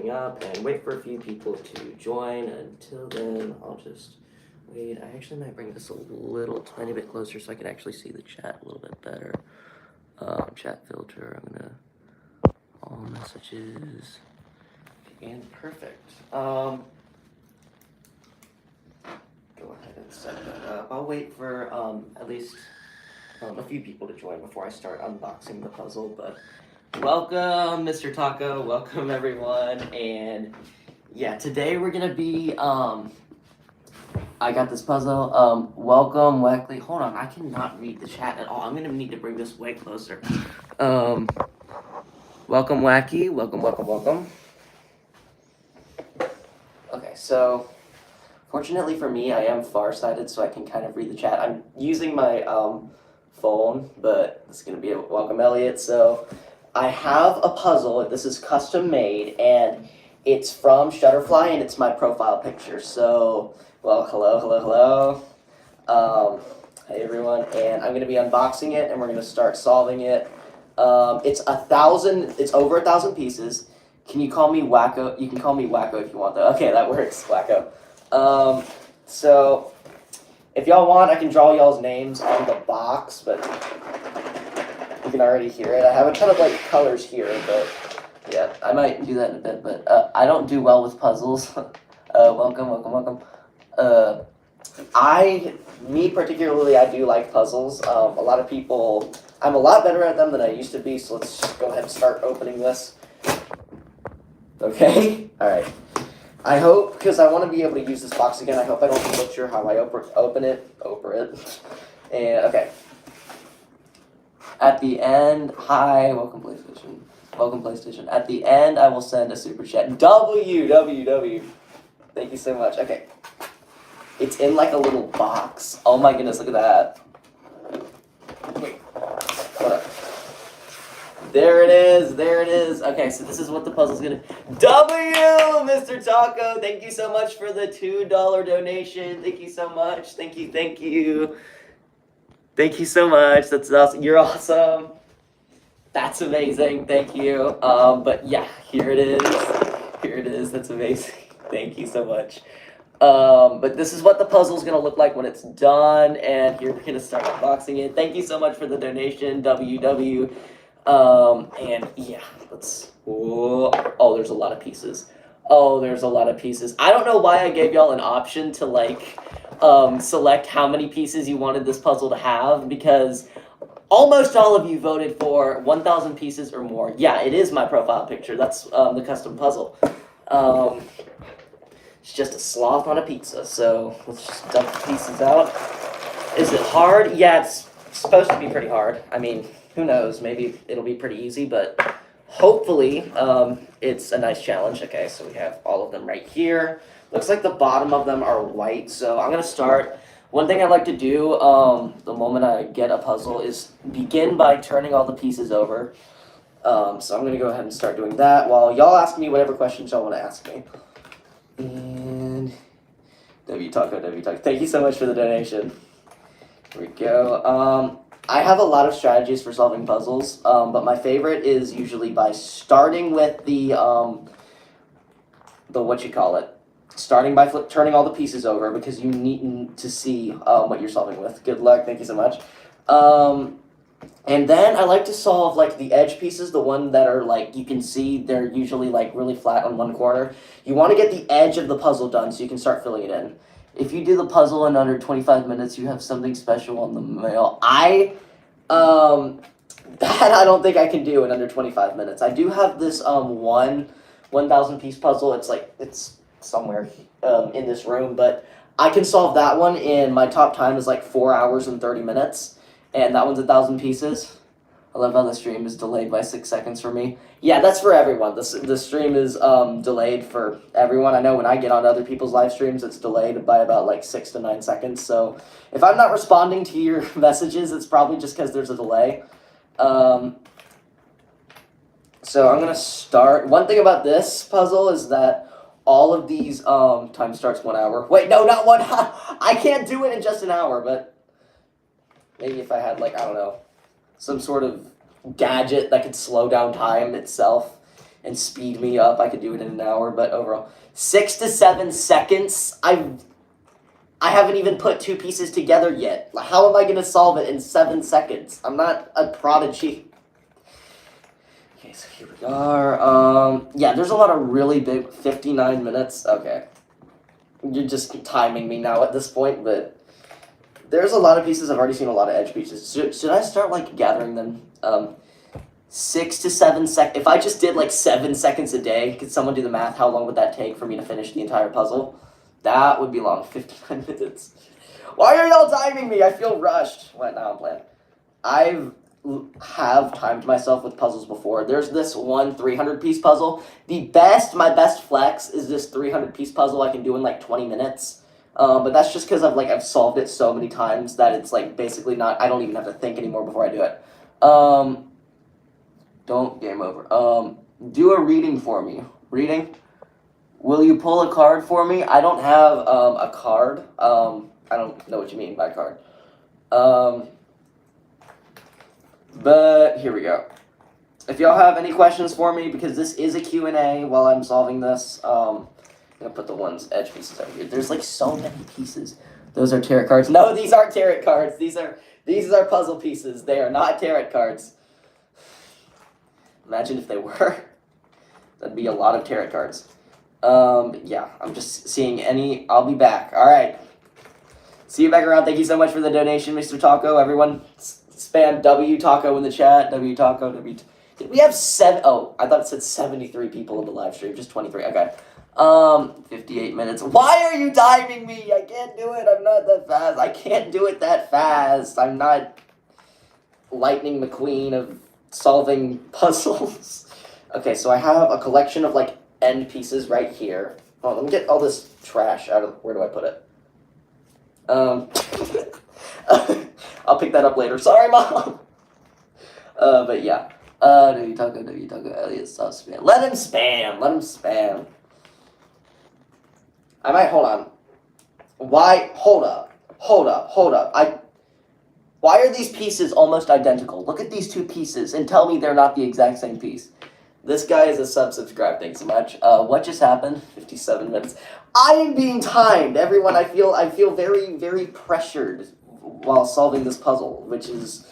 starting up and wait for a few people to join. Until then, I'll just wait. I actually might bring this a little tiny bit closer so I can actually see the chat a little bit better. Chat filter, I'm gonna all messages and perfect. Go ahead and set that up. I'll wait for at least a few people to join before I start unboxing the puzzle, but welcome, Mr. Taco. Welcome, everyone. And yeah, today we're gonna be I got this puzzle. Welcome, Wackley. Hold on, I cannot read the chat at all. I'm gonna need to bring this way closer. Welcome, Wacky. Welcome. Okay, so fortunately for me, I am farsighted, so I can kind of read the chat. I'm using my phone, but it's gonna be a welcome, Elliot. So I have a puzzle. This is custom made, and it's from Shutterfly, and it's my profile picture. So, well, hello. Hey everyone, and I'm gonna be unboxing it, and we're gonna start solving it. It's over 1,000 pieces. Can you call me Wacko? You can call me Wacko if you want, though. Okay, that works, Wacko. So if y'all want, I can draw y'all's names on the box, but you can already hear it. I have a ton of like colors here, but yeah, I might do that in a bit. But I don't do well with puzzles. Welcome. Me particularly, I do like puzzles. A lot of people, I'm a lot better at them than I used to be. So let's just go ahead and start opening this. Okay, all right. I hope, because I want to be able to use this box again, I hope I don't butcher how I open it. And, okay. At the end, hi, welcome PlayStation. At the end, I will send a super chat. W. Thank you so much. Okay. It's in like a little box. Oh my goodness, look at that. Wait, hold up. There it is. Okay, so this is what the puzzle's gonna... Mr. Taco, thank you so much for the $2 donation. Thank you so much. Thank you. Thank you so much. That's awesome. You're awesome. That's amazing. Thank you. But yeah, here it is. That's amazing. Thank you so much. But this is what the puzzle's gonna look like when it's done, and here we're gonna start unboxing it. Thank you so much for the donation, WW. And yeah, there's a lot of pieces. I don't know why I gave y'all an option to like, select how many pieces you wanted this puzzle to have, because almost all of you voted for 1,000 pieces or more. Yeah, it is my profile picture. That's, the custom puzzle. It's just a sloth on a pizza, so let's just dump the pieces out. Is it hard? Yeah, it's supposed to be pretty hard. I mean, who knows? Maybe it'll be pretty easy, but hopefully it's a nice challenge. Okay, so we have all of them right here. Looks like the bottom of them are white, so I'm going to start. One thing I like to do the moment I get a puzzle is begin by turning all the pieces over. So I'm going to go ahead and start doing that while y'all ask me whatever questions y'all want to ask me. And W Taco, thank you so much for the donation. Here we go. I have a lot of strategies for solving puzzles, but my favorite is usually by starting with the starting by turning all the pieces over, because you need to see what you're solving with. Good luck, thank you so much. And then I like to solve like the edge pieces, the one that are like, you can see they're usually like really flat on one corner. You want to get the edge of the puzzle done so you can start filling it in. If you do the puzzle in under 25 minutes, you have something special on the mail. That I don't think I can do in under 25 minutes. I do have this 1,000 piece puzzle. It's somewhere in this room, but I can solve that one in, my top time is like 4 hours and 30 minutes, and that one's 1,000 pieces. I love how the stream is delayed by 6 seconds for me. Yeah, that's for everyone. The stream is delayed for everyone. I know when I get on other people's live streams, it's delayed by about like 6 to 9 seconds. So if I'm not responding to your messages, it's probably just because there's a delay. So I'm going to start. One thing about this puzzle is that all of these, time starts 1 hour. Wait, no, not 1 hour. I can't do it in just an hour, but maybe if I had like, I don't know, some sort of gadget that could slow down time itself, and speed me up, I could do it in an hour, but overall, 6 to 7 seconds, I haven't even put two pieces together yet. How am I going to solve it in 7 seconds? I'm not a prodigy. Okay, so here we are. Yeah, there's a lot of really big, 59 minutes. Okay. You're just timing me now at this point, but there's a lot of pieces. I've already seen a lot of edge pieces. Should I start, like, gathering them? 6 to 7 seconds. If I just did, like, 7 seconds a day, could someone do the math? How long would that take for me to finish the entire puzzle? That would be long. 59 minutes. Why are y'all timing me? I feel rushed. What? Now I'm playing. Have timed myself with puzzles before. There's this one 300-piece puzzle. My best flex is this 300-piece puzzle I can do in like 20 minutes. But that's just because I've solved it so many times that it's like basically not. I don't even have to think anymore before I do it. Don't game over. Do a reading for me. Reading. Will you pull a card for me? I don't have a card. I don't know what you mean by card. But here we go. If y'all have any questions for me, because this is a Q&A while I'm solving this, I'm going to put the edge pieces over here. There's like so many pieces. Those are tarot cards. No, these aren't tarot cards. These are puzzle pieces. They are not tarot cards. Imagine if they were. That'd be a lot of tarot cards. Yeah, I'm just seeing any. I'll be back. All right. See you back around. Thank you so much for the donation, Mr. Taco. Everyone, spam W Taco in the chat. W Taco. Did we have 7? Oh, I thought it said 73 people in the live stream. Just 23. Okay. 58 minutes. Why are you timing me? I can't do it. I'm not that fast. I can't do it that fast. I'm not Lightning McQueen of solving puzzles. Okay, so I have a collection of like end pieces right here. Oh, let me get all this trash out of. Where do I put it? I'll pick that up later. Sorry, Mom. But yeah. W Taco, Elliot, stop spam. Let him spam. I might, hold on. Why, hold up. Why are these pieces almost identical? Look at these two pieces and tell me they're not the exact same piece. This guy is a subscribe, thanks so much. What just happened? 57 minutes. I am being timed, everyone. I feel very, very pressured while solving this puzzle, which is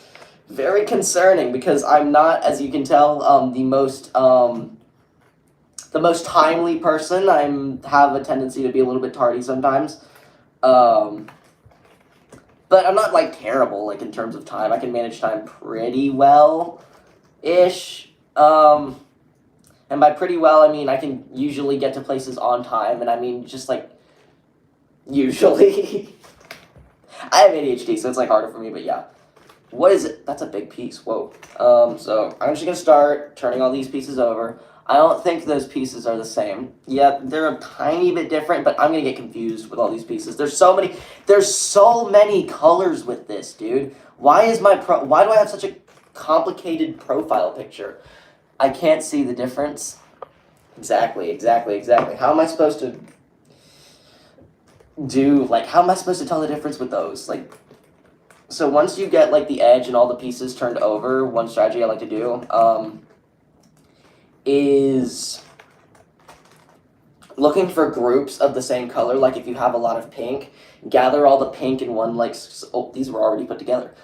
very concerning because I'm not, as you can tell, the most timely person. I have a tendency to be a little bit tardy sometimes. But I'm not like terrible like in terms of time. I can manage time pretty well-ish. And by pretty well, I mean I can usually get to places on time, and I mean just like usually. I have ADHD, so it's like harder for me, but yeah. What is it? That's a big piece. Whoa. So I'm just gonna start turning all these pieces over. I don't think those pieces are the same. Yeah, they're a tiny bit different, but I'm gonna get confused with all these pieces. There's so many colors with this, dude. Why do I have such a complicated profile picture? I can't see the difference. Exactly. How am I supposed to tell the difference with those? Like, so once you get like the edge and all the pieces turned over, one strategy I like to do, is looking for groups of the same color. Like if you have a lot of pink, gather all the pink in one, like, oh, these were already put together.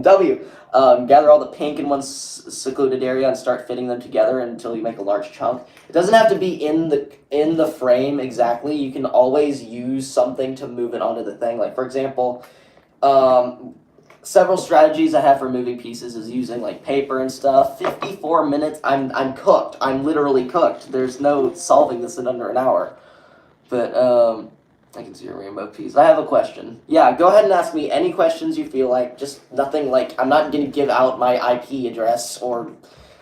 Gather all the pink in one secluded area and start fitting them together until you make a large chunk. It doesn't have to be in the frame exactly. You can always use something to move it onto the thing. Like for example, several strategies I have for moving pieces is using like paper and stuff. 54 minutes, I'm cooked. I'm literally cooked. There's no solving this in under an hour. But I can see a rainbow piece. I have a question. Yeah, go ahead and ask me any questions you feel like. Just nothing like, I'm not going to give out my IP address or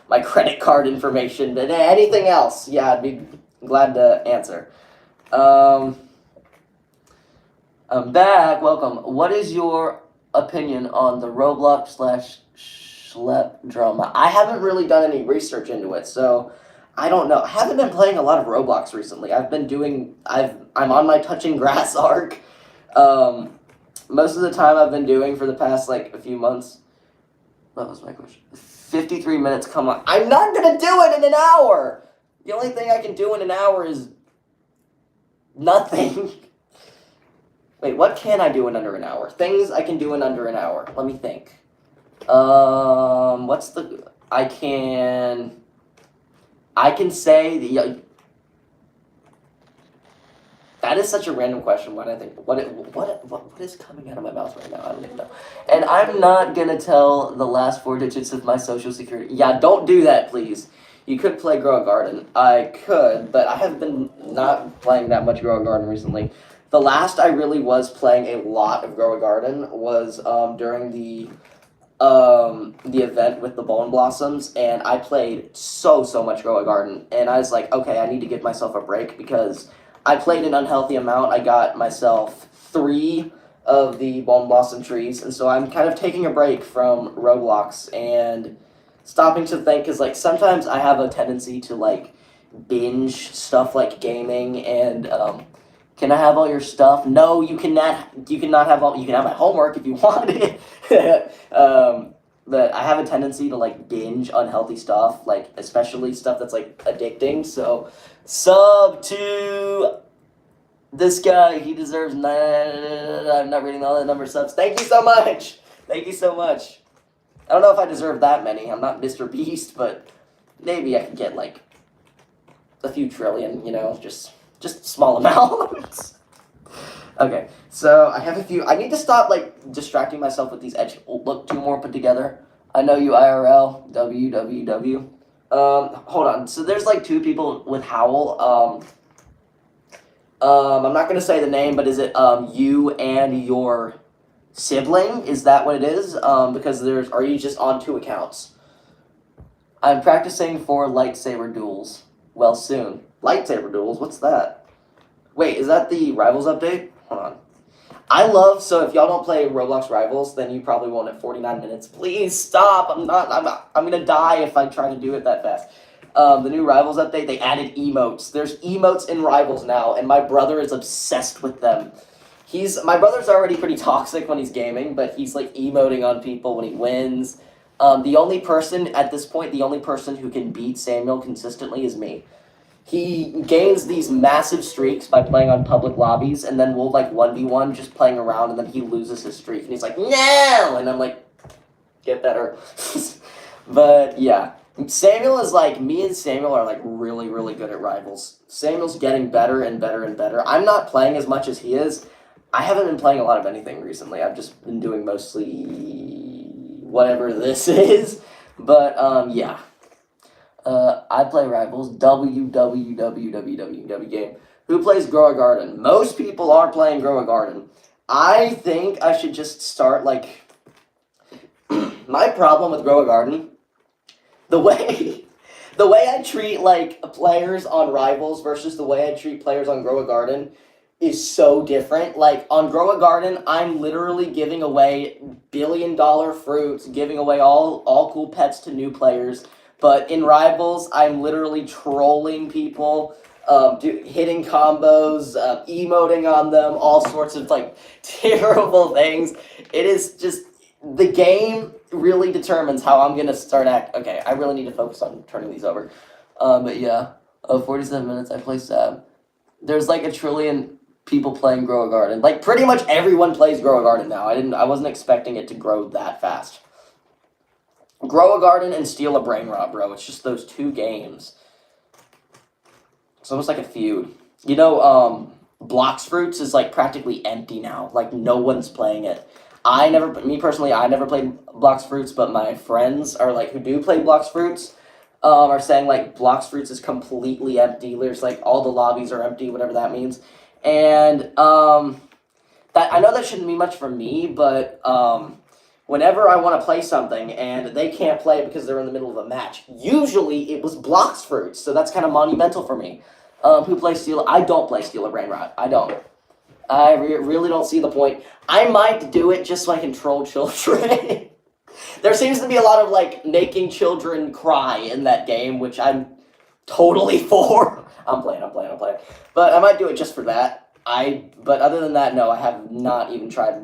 my credit card information, but anything else, yeah, I'd be glad to answer. I'm back. Welcome. What is your opinion on the Roblox / Schlep drama? I haven't really done any research into it, so I don't know. I haven't been playing a lot of Roblox recently. I'm on my touching grass arc. Most of the time I've been doing for the past like a few months. What was my question? 53 minutes, come on. I'm not gonna do it in an hour! The only thing I can do in an hour is nothing. Wait, what can I do in under an hour? Things I can do in under an hour. Let me think. What's the... I can say... That is such a random question. Why do I think... What is coming out of my mouth right now? I don't even know. And I'm not gonna tell the last 4 digits of my social security. Yeah, don't do that, please. You could play Grow a Garden. I could, but I have been not playing that much Grow a Garden recently. The last I really was playing a lot of Grow a Garden was during the event with the Bone Blossoms, and I played so much Grow a Garden, and I was like, okay, I need to give myself a break because I played an unhealthy amount. I got myself 3 of the Bone Blossom trees, and so I'm kind of taking a break from Roblox and stopping to think, because like sometimes I have a tendency to like binge stuff like gaming and can I have all your stuff? No, you cannot. You cannot have all. You can have my homework if you want it. But I have a tendency to like binge unhealthy stuff, like especially stuff that's like addicting. So, sub to this guy. He deserves 9. I'm not reading all the number of subs. Thank you so much. Thank you so much. I don't know if I deserve that many. I'm not Mr. Beast, but maybe I could get like a few trillion. You know, just small amounts. Okay, so I have a few. I need to stop like distracting myself with these edge look 2 more put together. I know you IRL www. Hold on. So there's like 2 people with Howl. I'm not gonna say the name, but is it you and your sibling? Is that what it is? Because are you just on 2 accounts? I'm practicing for lightsaber duels. Well, soon. Lightsaber duels? What's that? Wait, is that the Rivals update? Hold on. So if y'all don't play Roblox Rivals, then you probably won't at 49 minutes. Please stop. I'm gonna die if I try to do it that fast. The new Rivals update, they added emotes. There's emotes in Rivals now, and my brother is obsessed with them. My brother's already pretty toxic when he's gaming, but he's like emoting on people when he wins. The only person who can beat Samuel consistently is me. He gains these massive streaks by playing on public lobbies, and then we'll like 1v1 just playing around, and then he loses his streak, and he's like, no! And I'm like, get better. But yeah, Samuel is like, me and Samuel are like really, really good at Rivals. Samuel's getting better and better and better. I'm not playing as much as he is. I haven't been playing a lot of anything recently. I've just been doing mostly whatever this is. But yeah. I play Rivals, www game. Who plays Grow a Garden? Most people are playing Grow a Garden. I think I should just start, like... My problem with Grow a Garden, the way I treat, like, players on Rivals versus the way I treat players on Grow a Garden is so different. Like, on Grow a Garden, I'm literally giving away billion-dollar fruits, giving away all cool pets to new players. But in Rivals, I'm literally trolling people, hitting combos, emoting on them, all sorts of, like, terrible things. It is just... The game really determines how I'm going to start Okay, I really need to focus on turning these over. But yeah, 47 minutes, I play Sab. There's, like, a trillion people playing Grow a Garden. Like, pretty much everyone plays Grow a Garden now. I wasn't expecting it to grow that fast. Grow a Garden and Steal a Brain Rot, bro. It's just those 2 games. It's almost like a feud. You know, Blox Fruits is, like, practically empty now. Like, no one's playing it. Me personally, I never played Blox Fruits, but my friends are, like, who do play Blox Fruits, are saying, like, Blox Fruits is completely empty. There's, like, all the lobbies are empty, whatever that means. And, I know that shouldn't mean much for me, but, whenever I want to play something and they can't play it because they're in the middle of a match, usually it was Blox Fruits, so that's kind of monumental for me. Who plays Steal? I don't play Steal a Brain Rot. I don't. I really don't see the point. I might do it just so I can troll children. There seems to be a lot of, like, making children cry in that game, which I'm totally for. I'm playing. But I might do it just for that. But other than that, no, I have not even tried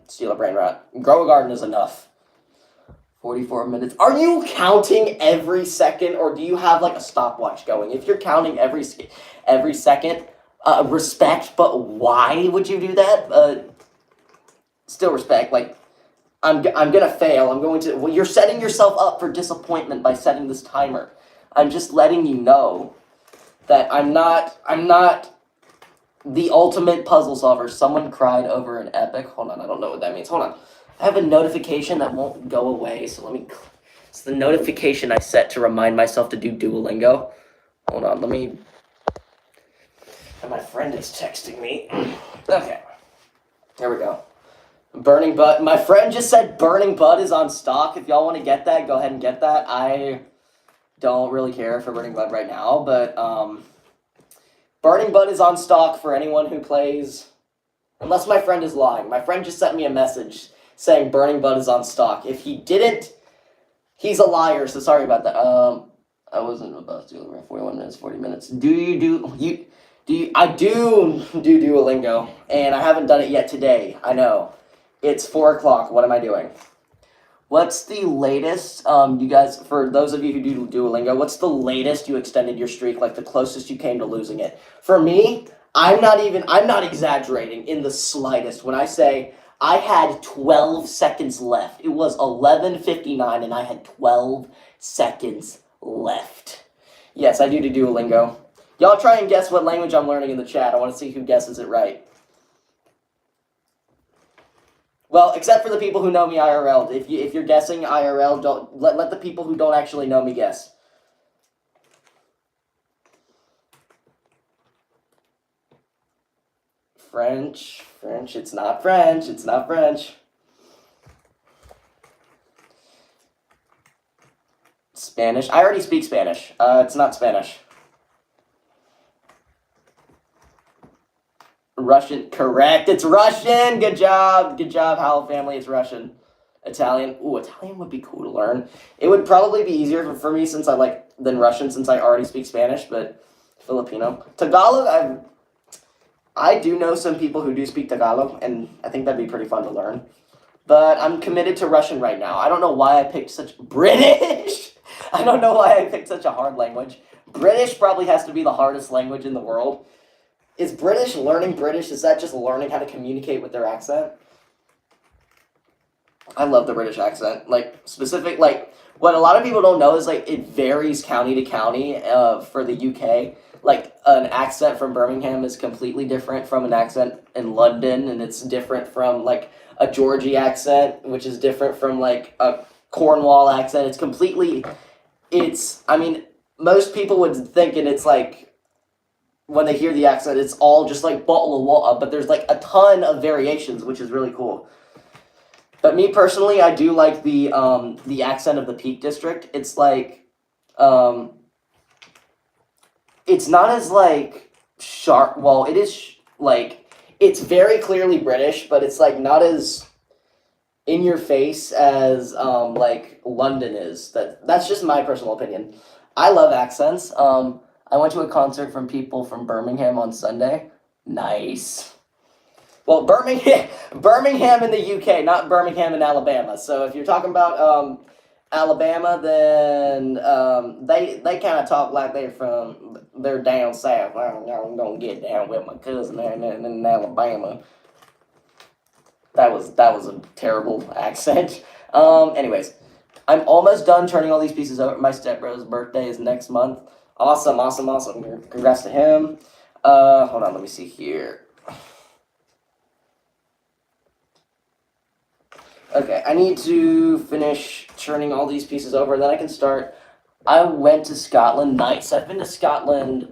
Steal a Brain Rot. Grow a Garden is enough. 44 minutes. Are you counting every second, or do you have like a stopwatch going? If you're counting every second, respect, but why would you do that? Still respect. Like, I'm gonna fail. I'm going to. Well, you're setting yourself up for disappointment by setting this timer. I'm just letting you know that I'm not the ultimate puzzle solver. Someone cried over an epic. Hold on, I don't know what that means. Hold on. I have a notification that won't go away, so let me. It's the notification I set to remind myself to do Duolingo. Hold on, let me. And my friend is texting me. Okay. There we go. Burning Bud. My friend just said Burning Bud is on stock. If y'all want to get that, go ahead and get that. I don't really care for Burning Bud right now, but Burning Bud is on stock for anyone who plays. Unless my friend is lying. My friend just sent me a message saying Burning Bud is on stock. If he didn't, he's a liar, so sorry about that. I wasn't about to do it. 41 minutes, 40 minutes. I do Duolingo, and I haven't done it yet today. I know. It's 4 o'clock. What am I doing? What's the latest, you guys, for those of you who do Duolingo, what's the latest you extended your streak, like the closest you came to losing it? For me, I'm not exaggerating in the slightest when I say I had 12 seconds left. It was 11:59 and I had 12 seconds left. Yes, I do Duolingo. Y'all try and guess what language I'm learning in the chat. I want to see who guesses it right. Well, except for the people who know me IRL. If you're guessing IRL, don't let the people who don't actually know me guess. French. It's not French. It's not French. Spanish. I already speak Spanish. It's not Spanish. Russian, correct. It's Russian. Good job, Howell family. It's Russian. Italian. Ooh, Italian would be cool to learn. It would probably be easier for me than Russian since I already speak Spanish. But Filipino, Tagalog. I do know some people who do speak Tagalog, and I think that'd be pretty fun to learn. But I'm committed to Russian right now. I don't know why I picked such British. I don't know why I picked such a hard language. British probably has to be the hardest language in the world. Is learning British, is that just learning how to communicate with their accent? I love the British accent. What a lot of people don't know is, it varies county to county for the UK. An accent from Birmingham is completely different from an accent in London, and it's different from, a Georgie accent, which is different from, a Cornwall accent. Most people would think it's, when they hear the accent, it's all just bottle of water, but there's a ton of variations, which is really cool. But me personally, I do like the accent of the Peak District. It's it's not as sharp. Well, it is it's very clearly British, but it's not as in your face as London is. That's just my personal opinion. I love accents. I went to a concert from people from Birmingham on Sunday. Nice. Well, Birmingham in the UK, not Birmingham in Alabama. So if you're talking about Alabama, then they kind of talk like they're down south. I'm gonna get down with my cousin there in Alabama. That was a terrible accent. Anyways, I'm almost done turning all these pieces over. My stepbrother's birthday is next month. Awesome. Congrats to him. Hold on, let me see here. Okay, I need to finish churning all these pieces over, and then I can start. I went to Scotland. Nice. I've been to Scotland.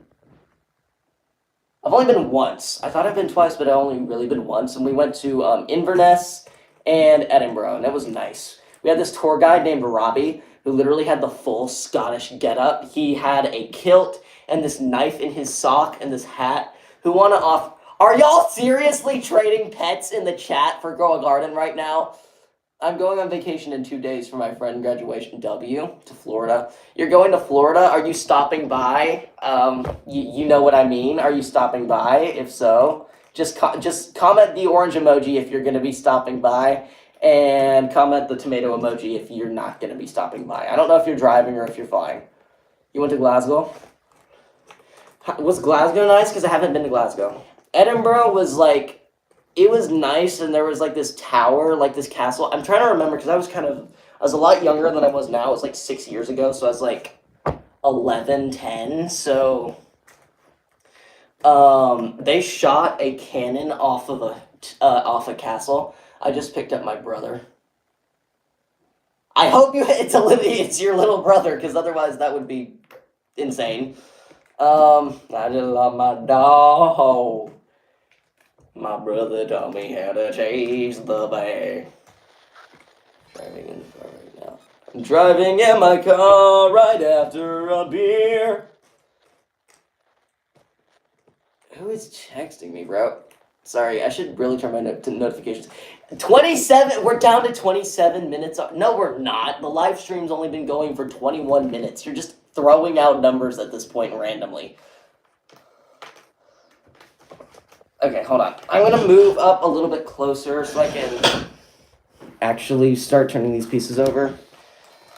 I've only been once. I thought I've been twice, but I've only really been once. And we went to Inverness and Edinburgh, and it was nice. We had this tour guide named Robbie, who literally had the full Scottish getup. He had a kilt and this knife in his sock and this hat. Are y'all seriously trading pets in the chat for Grow a Garden right now? I'm going on vacation in 2 days for my friend graduation to Florida. You're going to Florida? Are you stopping by? You know what I mean. Are you stopping by? If so, just comment the orange emoji if you're going to be stopping by. And comment the tomato emoji if you're not going to be stopping by. I don't know if you're driving or if you're flying. You went to Glasgow? Was Glasgow nice? Because I haven't been to Glasgow. Edinburgh was like, it was nice, and there was like this tower, like this castle. I'm trying to remember because I was a lot younger than I was now. It was like 6 years ago, so I was like 11, 10. So they shot a cannon off of a castle. I just picked up my brother. I hope it's your little brother, because otherwise that would be insane. I just love my dog. My brother taught me how to chase the bear. Driving in the car right now. I'm driving in my car right after a beer. Who is texting me, bro? Sorry, I should really turn my notifications. 27, we're down to 27 minutes. No, we're not. The live stream's only been going for 21 minutes. You're just throwing out numbers at this point randomly. Okay, hold on. I'm going to move up a little bit closer so I can actually start turning these pieces over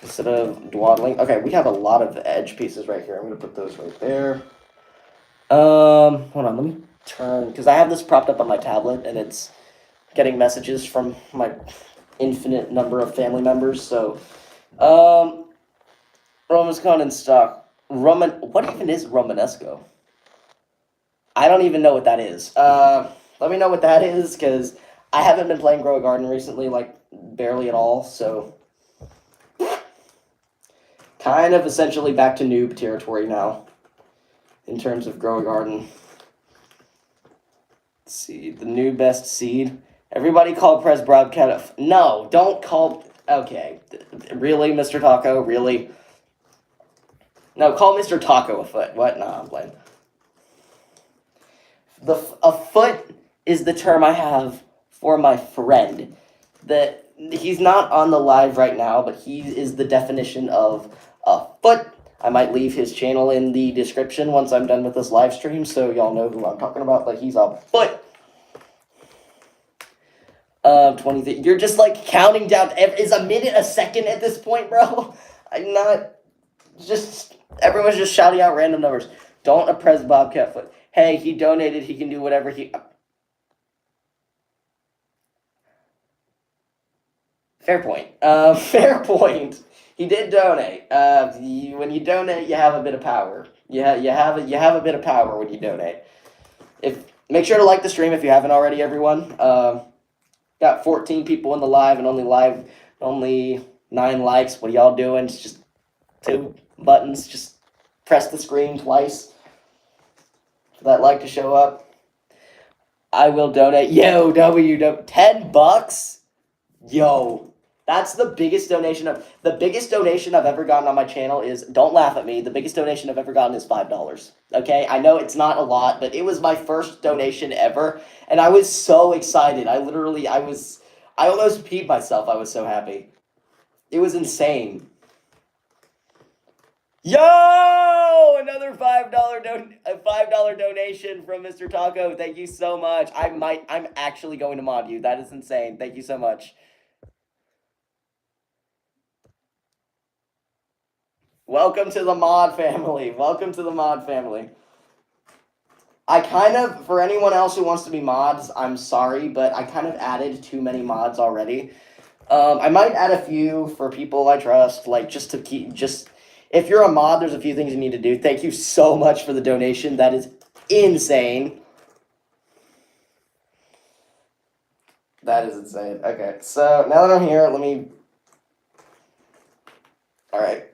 instead of dawdling. Okay, we have a lot of edge pieces right here. I'm going to put those right there. Hold on, let me turn, because I have this propped up on my tablet, and it's getting messages from my infinite number of family members, so, Romanesco in stock. What even is Romanesco? I don't even know what that is. Let me know what that is, because I haven't been playing Grow a Garden recently, like, barely at all, so, kind of essentially back to noob territory now, in terms of Grow a Garden. Let's see, the new best seed. Everybody call Prez Bobcat. No, don't call. Okay, really, Mr. Taco? Really? No, call Mr. Taco a foot. What? Nah, I'm playing. A foot is the term I have for my friend. He's not on the live right now, but he is the definition of a foot. I might leave his channel in the description once I'm done with this live stream, so y'all know who I'm talking about, but he's a foot. 20, you're just like counting down, is a minute a second at this point, bro? I'm not, everyone's just shouting out random numbers. Don't oppress Bobcat Foot. Hey, he donated, he can do whatever he... Fair point. Fair point. He did donate. When you donate, you have a bit of power. You have a bit of power when you donate. Make sure to like the stream if you haven't already, everyone. Got 14 people in the live and only 9 likes. What are y'all doing? It's just 2 buttons. Just press the screen twice for that like to show up. I will donate. Yo, $10? Yo. That's the biggest donation I've ever gotten on my channel is, don't laugh at me, the biggest donation I've ever gotten is $5. Okay? I know it's not a lot, but it was my first donation ever, and I was so excited. I almost peed myself. I was so happy. It was insane. Yo! Another $5 donation from Mr. Taco. Thank you so much. I'm actually going to mod you. That is insane. Thank you so much. Welcome to the mod family. Welcome to the mod family. For anyone else who wants to be mods, I'm sorry, but I kind of added too many mods already. I might add a few for people I trust, like if you're a mod, there's a few things you need to do. Thank you so much for the donation. That is insane. That is insane. Okay, so now that I'm here, alright.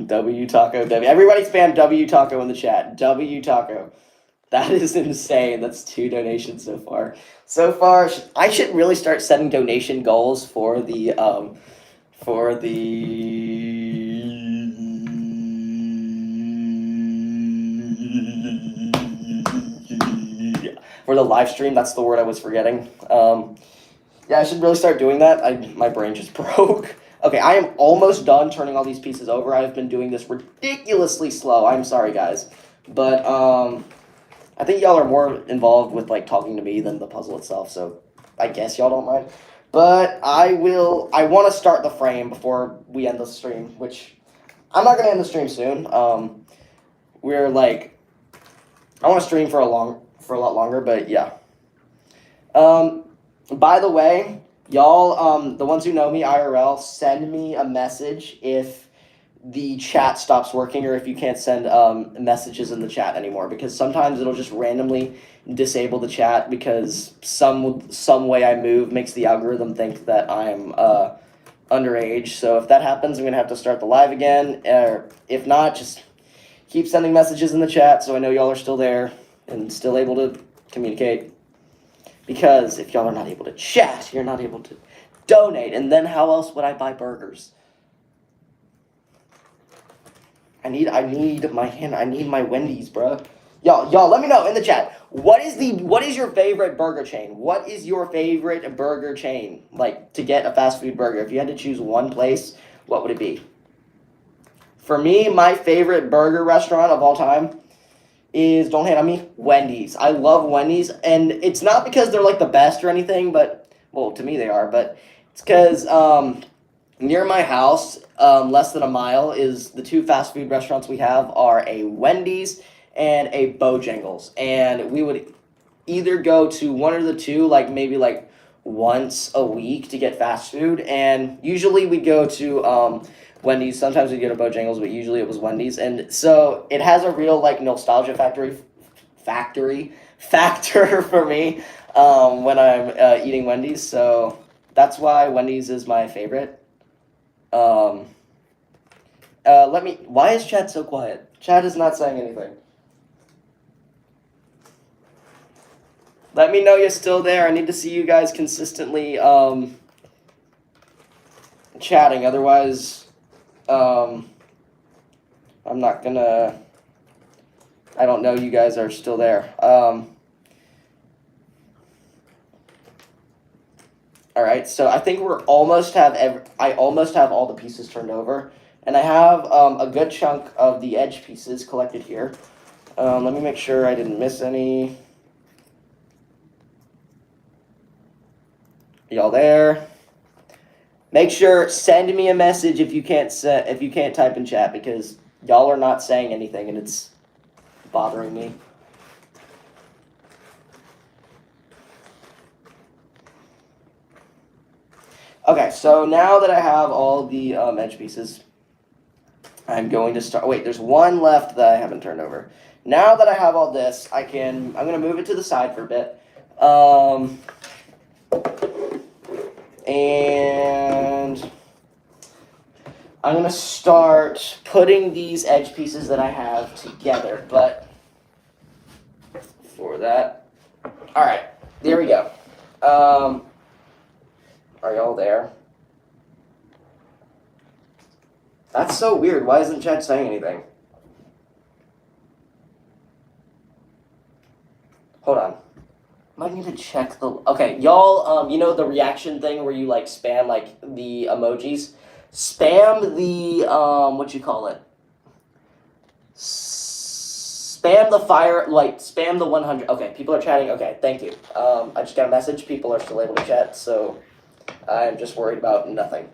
W Taco W. Everybody spam W Taco in the chat. W Taco. That is insane. That's 2 donations so far. So far, I should really start setting donation goals for the live stream. That's the word I was forgetting. Yeah, I should really start doing that. My brain just broke. Okay, I am almost done turning all these pieces over. I've been doing this ridiculously slow. I'm sorry, guys. But, I think y'all are more involved with, like, talking to me than the puzzle itself, so I guess y'all don't mind. But I want to start the frame before we end the stream, which I'm not gonna end the stream soon. We're like, I want to stream for a lot longer, but yeah. By the way, y'all, the ones who know me IRL, send me a message if the chat stops working or if you can't send messages in the chat anymore, because sometimes it'll just randomly disable the chat because some way I move makes the algorithm think that I'm underage. So if that happens, I'm gonna have to start the live again, or if not, just keep sending messages in the chat so I know y'all are still there and still able to communicate. Because if y'all are not able to chat, you're not able to donate, and then how else would I buy burgers? I need my Wendy's, bro. Y'all, let me know in the chat. What is your favorite burger chain? What is your favorite burger chain? Like, to get a fast food burger. If you had to choose one place, what would it be? For me, my favorite burger restaurant of all time is, don't hate on me, Wendy's. I love Wendy's, and it's not because they're like the best or anything, but, well, to me they are, but it's because near my house, less than a mile, is the two fast food restaurants we have are a Wendy's and a Bojangles, and we would either go to one of the two, like maybe like once a week to get fast food, and usually we go to Wendy's. Sometimes we go to Bojangles, but usually it was Wendy's, and so it has a real like nostalgia factor for me when I'm eating Wendy's. So that's why Wendy's is my favorite. Why is Chad so quiet? Chad is not saying anything. Let me know you're still there. I need to see you guys consistently chatting. Otherwise, I'm not gonna. I don't know you guys are still there. All right, so I think I almost have all the pieces turned over, and I have a good chunk of the edge pieces collected here. Let me make sure I didn't miss any. Y'all there? Make sure send me a message if you can't type in chat, because y'all are not saying anything and it's bothering me. Okay, so now that I have all the edge pieces, I'm going to start. Wait, there's one left that I haven't turned over. Now that I have all this, I'm gonna move it to the side for a bit. And I'm going to start putting these edge pieces that I have together, but for that, all right, there we go. Are y'all there? That's so weird. Why isn't Chad saying anything? Hold on. Might need to check the. Okay, y'all. You know the reaction thing where you like spam like the emojis. Spam the what you call it? Spam the fire, like spam the 100. Okay, people are chatting. Okay, thank you. I just got a message. People are still able to chat, so I'm just worried about nothing.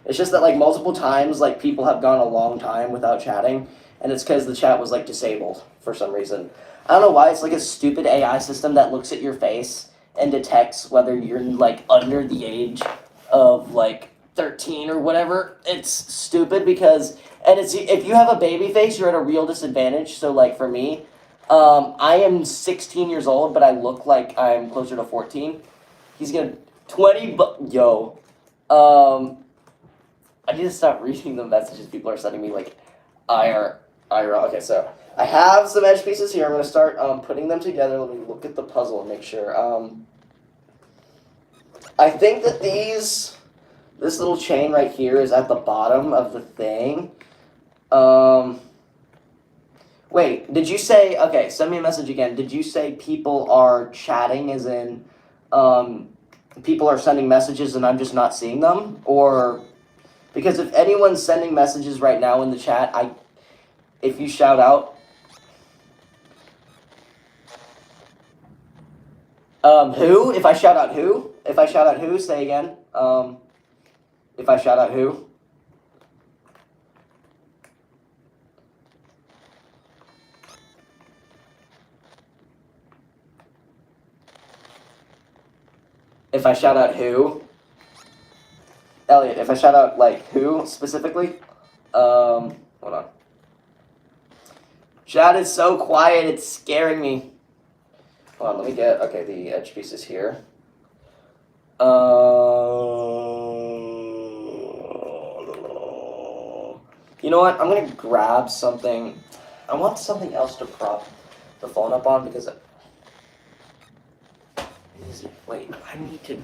It's just that like multiple times like people have gone a long time without chatting, and it's because the chat was like disabled for some reason. I don't know why. It's like a stupid AI system that looks at your face and detects whether you're like under the age of like 13 or whatever. It's stupid because, and it's, if you have a baby face, you're at a real disadvantage. So like for me, I am 16 years old, but I look like I'm closer to 14. He's gonna 20, but yo, I need to stop reading the messages people are sending me like IR. Okay, so I have some edge pieces here. I'm going to start putting them together. Let me look at the puzzle and make sure. I think that this little chain right here is at the bottom of the thing. Wait, did you say, okay, send me a message again. Did you say people are chatting as in people are sending messages and I'm just not seeing them? Or, because if anyone's sending messages right now in the chat, if you shout out, who? If I shout out who? If I shout out who, say again. If I shout out who. If I shout out who. Elliot, if I shout out, like, who specifically. Hold on. Chat is so quiet, it's scaring me. Hold on, let me get, okay, the edge pieces here. You know what? I'm gonna grab something. I want something else to prop the phone up on because. Wait, I need to.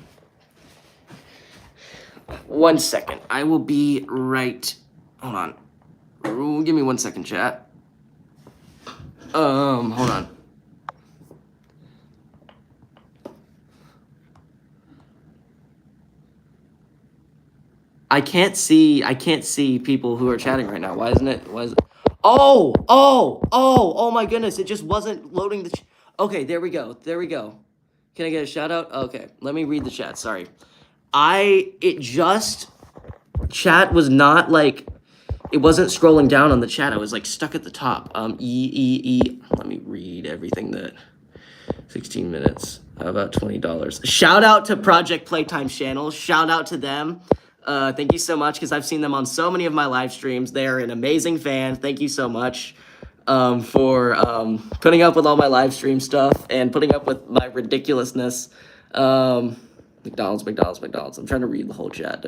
1 second. I will be right. Hold on. Give me 1 second, chat. Hold on. I can't see people who are chatting right now. Why isn't it? Oh my goodness, it just wasn't loading the okay, there we go. Can I get a shout out? Okay, let me read the chat. Sorry. Chat was not like, it wasn't scrolling down on the chat. I was like stuck at the top. Let me read everything that 16 minutes. How about $20? Shout out to Project Playtime channel. Shout out to them. Thank you so much, because I've seen them on so many of my live streams. They're an amazing fan. Thank you so much for putting up with all my live stream stuff and putting up with my ridiculousness. McDonald's. I'm trying to read the whole chat.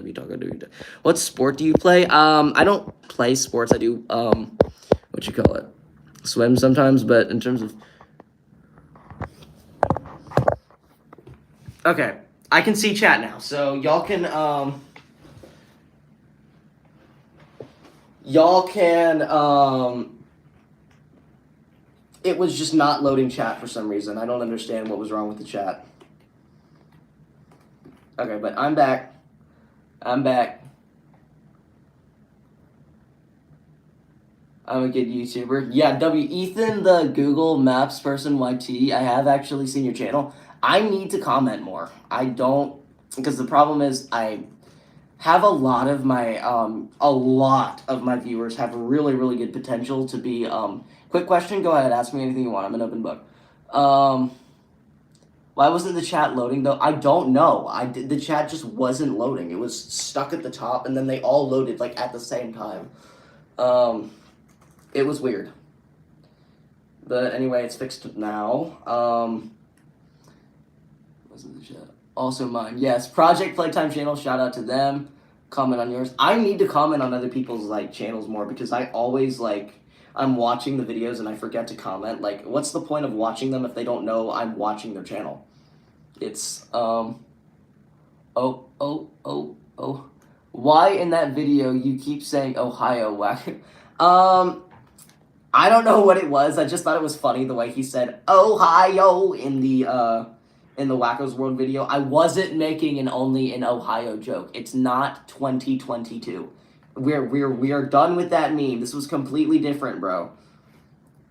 What sport do you play? I don't play sports. I do, swim sometimes, but in terms of... Okay, I can see chat now, so y'all can, it was just not loading chat for some reason. I don't understand what was wrong with the chat. Okay, but I'm back. I'm a good YouTuber. Yeah, Ethan, the Google Maps person, YT, I have actually seen your channel. I need to comment more. I don't, because the problem is I have a lot of my viewers have really, really good potential to be, quick question, go ahead, ask me anything you want, I'm an open book. Why wasn't the chat loading though? I don't know. The chat just wasn't loading. It was stuck at the top, and then they all loaded like at the same time. It was weird. But anyway, it's fixed now. Wasn't the chat? Also mine. Yes, Project Playtime channel, shout out to them. Comment on yours. I need to comment on other people's like channels more, because I always I'm watching the videos and I forget to comment. Like, what's the point of watching them if they don't know I'm watching their channel? It's why in that video you keep saying Ohio whack? I don't know what it was. I just thought it was funny the way he said Ohio in the Wackos World video. I wasn't making an only in Ohio joke. It's not 2022. We are done with that meme. This was completely different, bro.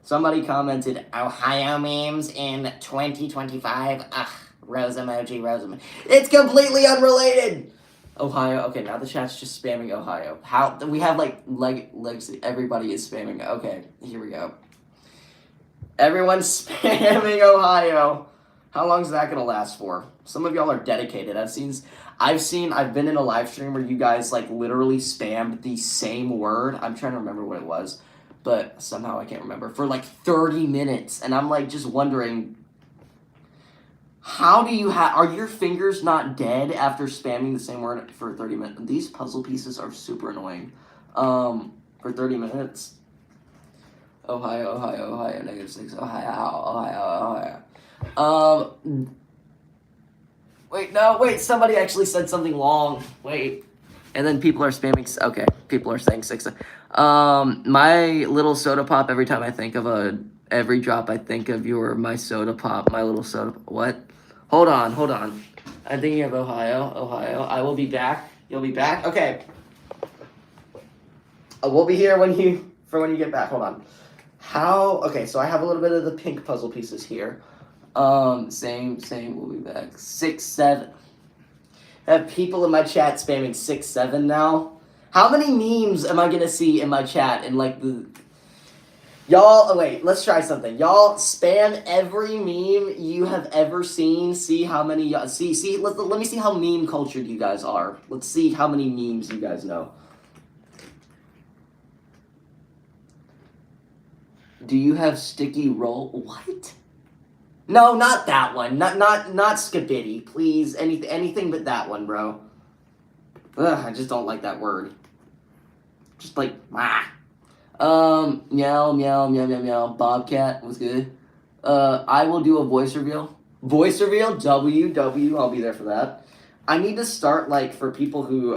Somebody commented Ohio memes in 2025. Ugh, rose emoji. It's completely unrelated. Ohio. Okay, now the chat's just spamming Ohio. How we have legacy. Everybody is spamming. Okay, here we go. Everyone's spamming Ohio. How long is that gonna last for? Some of y'all are dedicated. I've been in a live stream where you guys literally spammed the same word. I'm trying to remember what it was, but somehow I can't remember, for 30 minutes. And I'm just wondering, how do you are your fingers not dead after spamming the same word for 30 minutes? These puzzle pieces are super annoying. For 30 minutes. Ohio, -6, Ohio. Wait, somebody actually said something long. Wait. And then people are spamming, okay, people are saying 6. My little soda pop, every time I think of every drop I think of my soda pop, my little soda, what? Hold on. I'm thinking of Ohio. I will be back. You'll be back? Okay. We'll be here when you get back. Hold on. Okay, so I have a little bit of the pink puzzle pieces here. Same, we'll be back. 6, 7. have people in my chat spamming 6-7 now. How many memes am I gonna see in my chat in like the... Y'all, oh wait, let's try something. Y'all spam every meme you have ever seen. See how many y'all... let me see how meme cultured you guys are. Let's see how many memes you guys know. Do you have sticky roll? What? No, not that one. Not Skibidi. Please, anything but that one, bro. Ugh, I just don't like that word. Just like, meow, meow, meow, meow, meow. Bobcat was good. I will do a voice reveal. Voice reveal, WW, I'll be there for that. I need to start, like, for people who,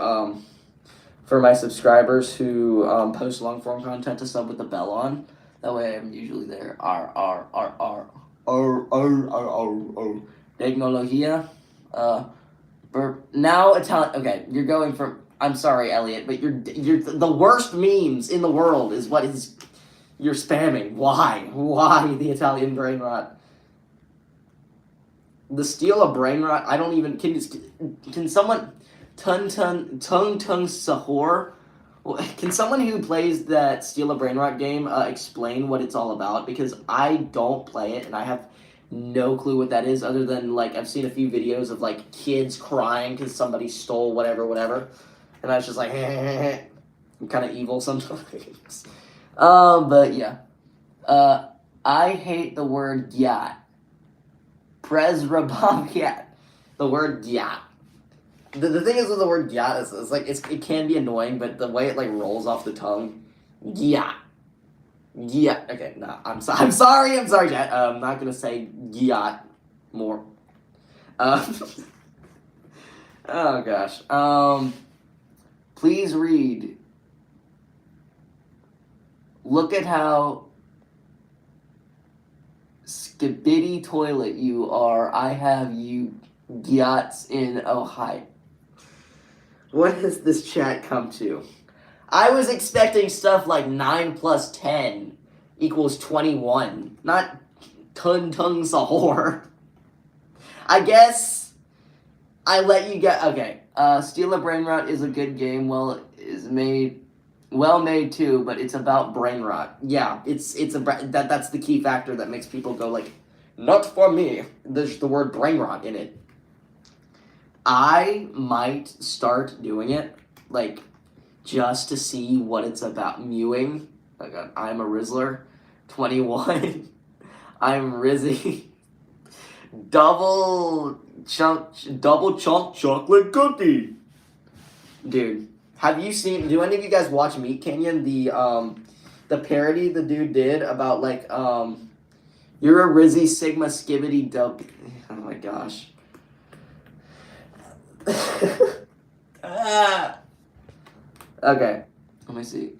for my subscribers who, post long-form content to sub with the bell on. That way I'm usually there. Tecnología. Now Italian. Okay, you're going from... I'm sorry, Elliot, but you're the worst memes in the world is what is you're spamming. Why the Italian brain rot? The steal a brain rot. I don't even can someone tung sahur. Can someone who plays that steal a brain rot game explain what it's all about? Because I don't play it and I have no clue what that is other than like I've seen a few videos of like kids crying because somebody stole whatever. And I was just like, I'm kind of evil sometimes. But yeah. I hate the word gyat. Prezrabamgyat. The word gyat. The thing is with the word gyat is like, it can be annoying, but the way it like rolls off the tongue. Gyat. Gyat. Okay, no, I'm sorry, Jet. I'm not gonna say gyat more. Oh gosh. Please read. Look at how skibidi toilet you are. I have you gyats in Ohio. What has this chat come to? I was expecting stuff like 9 plus 10 equals 21. Not tung sahur. I guess I let you get... Okay. Steal a Brain Rot is a good game. Well made too, but it's about brain rot. Yeah, that's the key factor that makes people go like, not for me. There's the word brain rot in it. I might start doing it, like, just to see what it's about. Mewing. Like, I'm a Rizzler. 21. I'm Rizzy. Double chunk chocolate cookie. Dude, have you seen? Do any of you guys watch Meat Canyon? The parody the dude did about like you're a Rizzy Sigma Skibidi dub. Oh my gosh. Okay, let me see.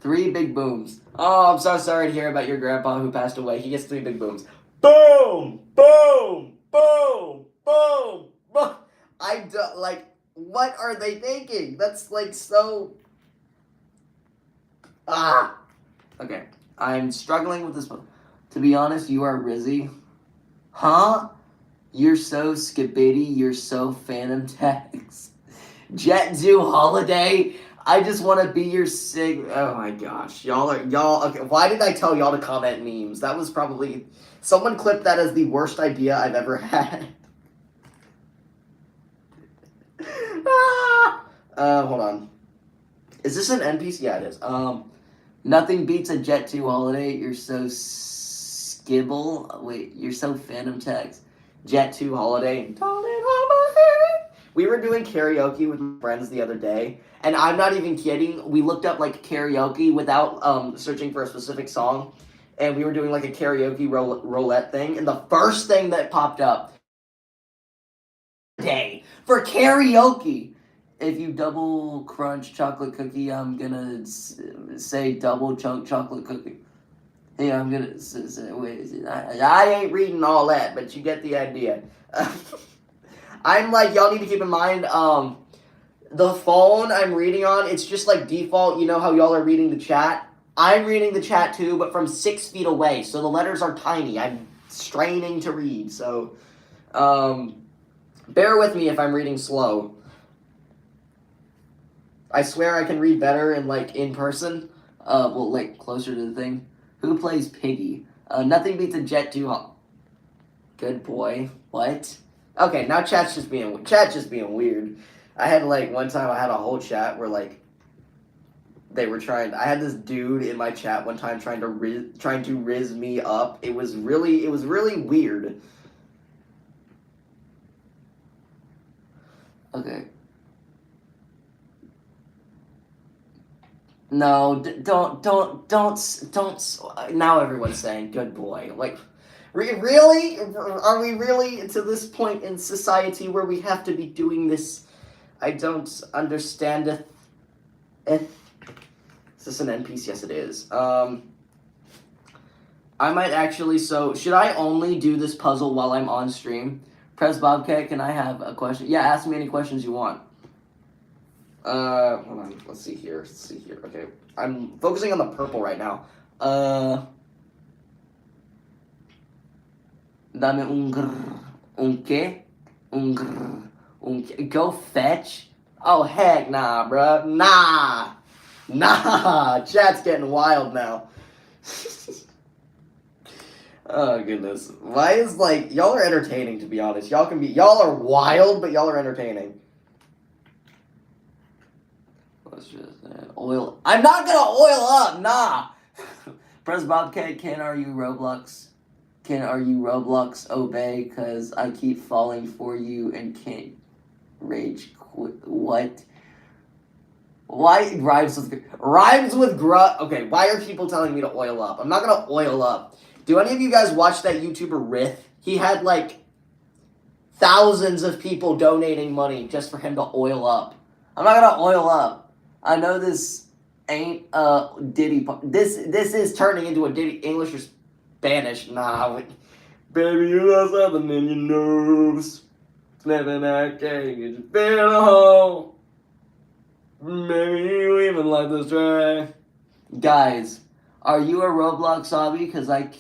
3 big booms. Oh, I'm so sorry to hear about your grandpa who passed away. He gets 3 big booms. Boom! Boom! Boom! Boom! Boom! I don't, like, what are they thinking? That's, like, so... Okay, I'm struggling with this one. To be honest, you are Rizzy. Huh? You're so skibidi, you're so Phantom Text. Jet Zoo Holiday, I just want to be your sig... Oh my gosh, y'all, okay, why did I tell y'all to comment memes? That was probably... Someone clipped that as the worst idea I've ever had. Hold on. Is this an NPC? Yeah, it is. Nothing beats a Jet 2 Holiday. You're so skibble. Wait, you're so Phantom Text. Jet 2 Holiday. We were doing karaoke with my friends the other day, and I'm not even kidding. We looked up like karaoke without searching for a specific song, and we were doing like a karaoke roulette thing, and the first thing that popped up day for karaoke. If you double crunch chocolate cookie, I'm gonna say double chunk chocolate cookie. Yeah, I'm gonna say, wait, I ain't reading all that, but you get the idea. I'm like, y'all need to keep in mind, the phone I'm reading on, it's just like default, you know how y'all are reading the chat? I'm reading the chat too, but from 6 feet away, so the letters are tiny. I'm straining to read, so, bear with me if I'm reading slow. I swear I can read better in like in person. Well, like closer to the thing. Who plays Piggy? Nothing beats a Jet 2 hot. Good boy. What? Okay, now chat's just being weird. I had like one time I had a whole chat where like they were trying. I had this dude in my chat one time trying to riz me up. It was really weird. Okay. No, don't. Now everyone's saying good boy. Like, really? Are we really to this point in society where we have to be doing this? I don't understand it. Is this an NPC? Yes, it is. I might actually. So, should I only do this puzzle while I'm on stream? Press Bobcat, can I have a question? Yeah, ask me any questions you want. Hold on. Let's see here. Okay. I'm focusing on the purple right now. Dame qué? Go fetch? Oh, heck nah, bruh. Nah. Chat's getting wild now. Oh, goodness. Why is, like, y'all are entertaining, to be honest. Y'all are wild, but y'all are entertaining. Let's just oil. I'm not gonna oil up, nah. Press Bobcat, can are you Roblox obey? Cause I keep falling for you and can't rage quit. What? Why rhymes with grunt? Okay, why are people telling me to oil up? I'm not gonna oil up. Do any of you guys watch that YouTuber Rith? He had like thousands of people donating money just for him to oil up. I'm not gonna oil up. I know this ain't Diddy. This is turning into a Diddy English or Spanish. Nah, baby, you got something in your nose. Snapping that cake, you just feel a hole. Maybe you even like this track. Guys, are you a Roblox hobby? Because I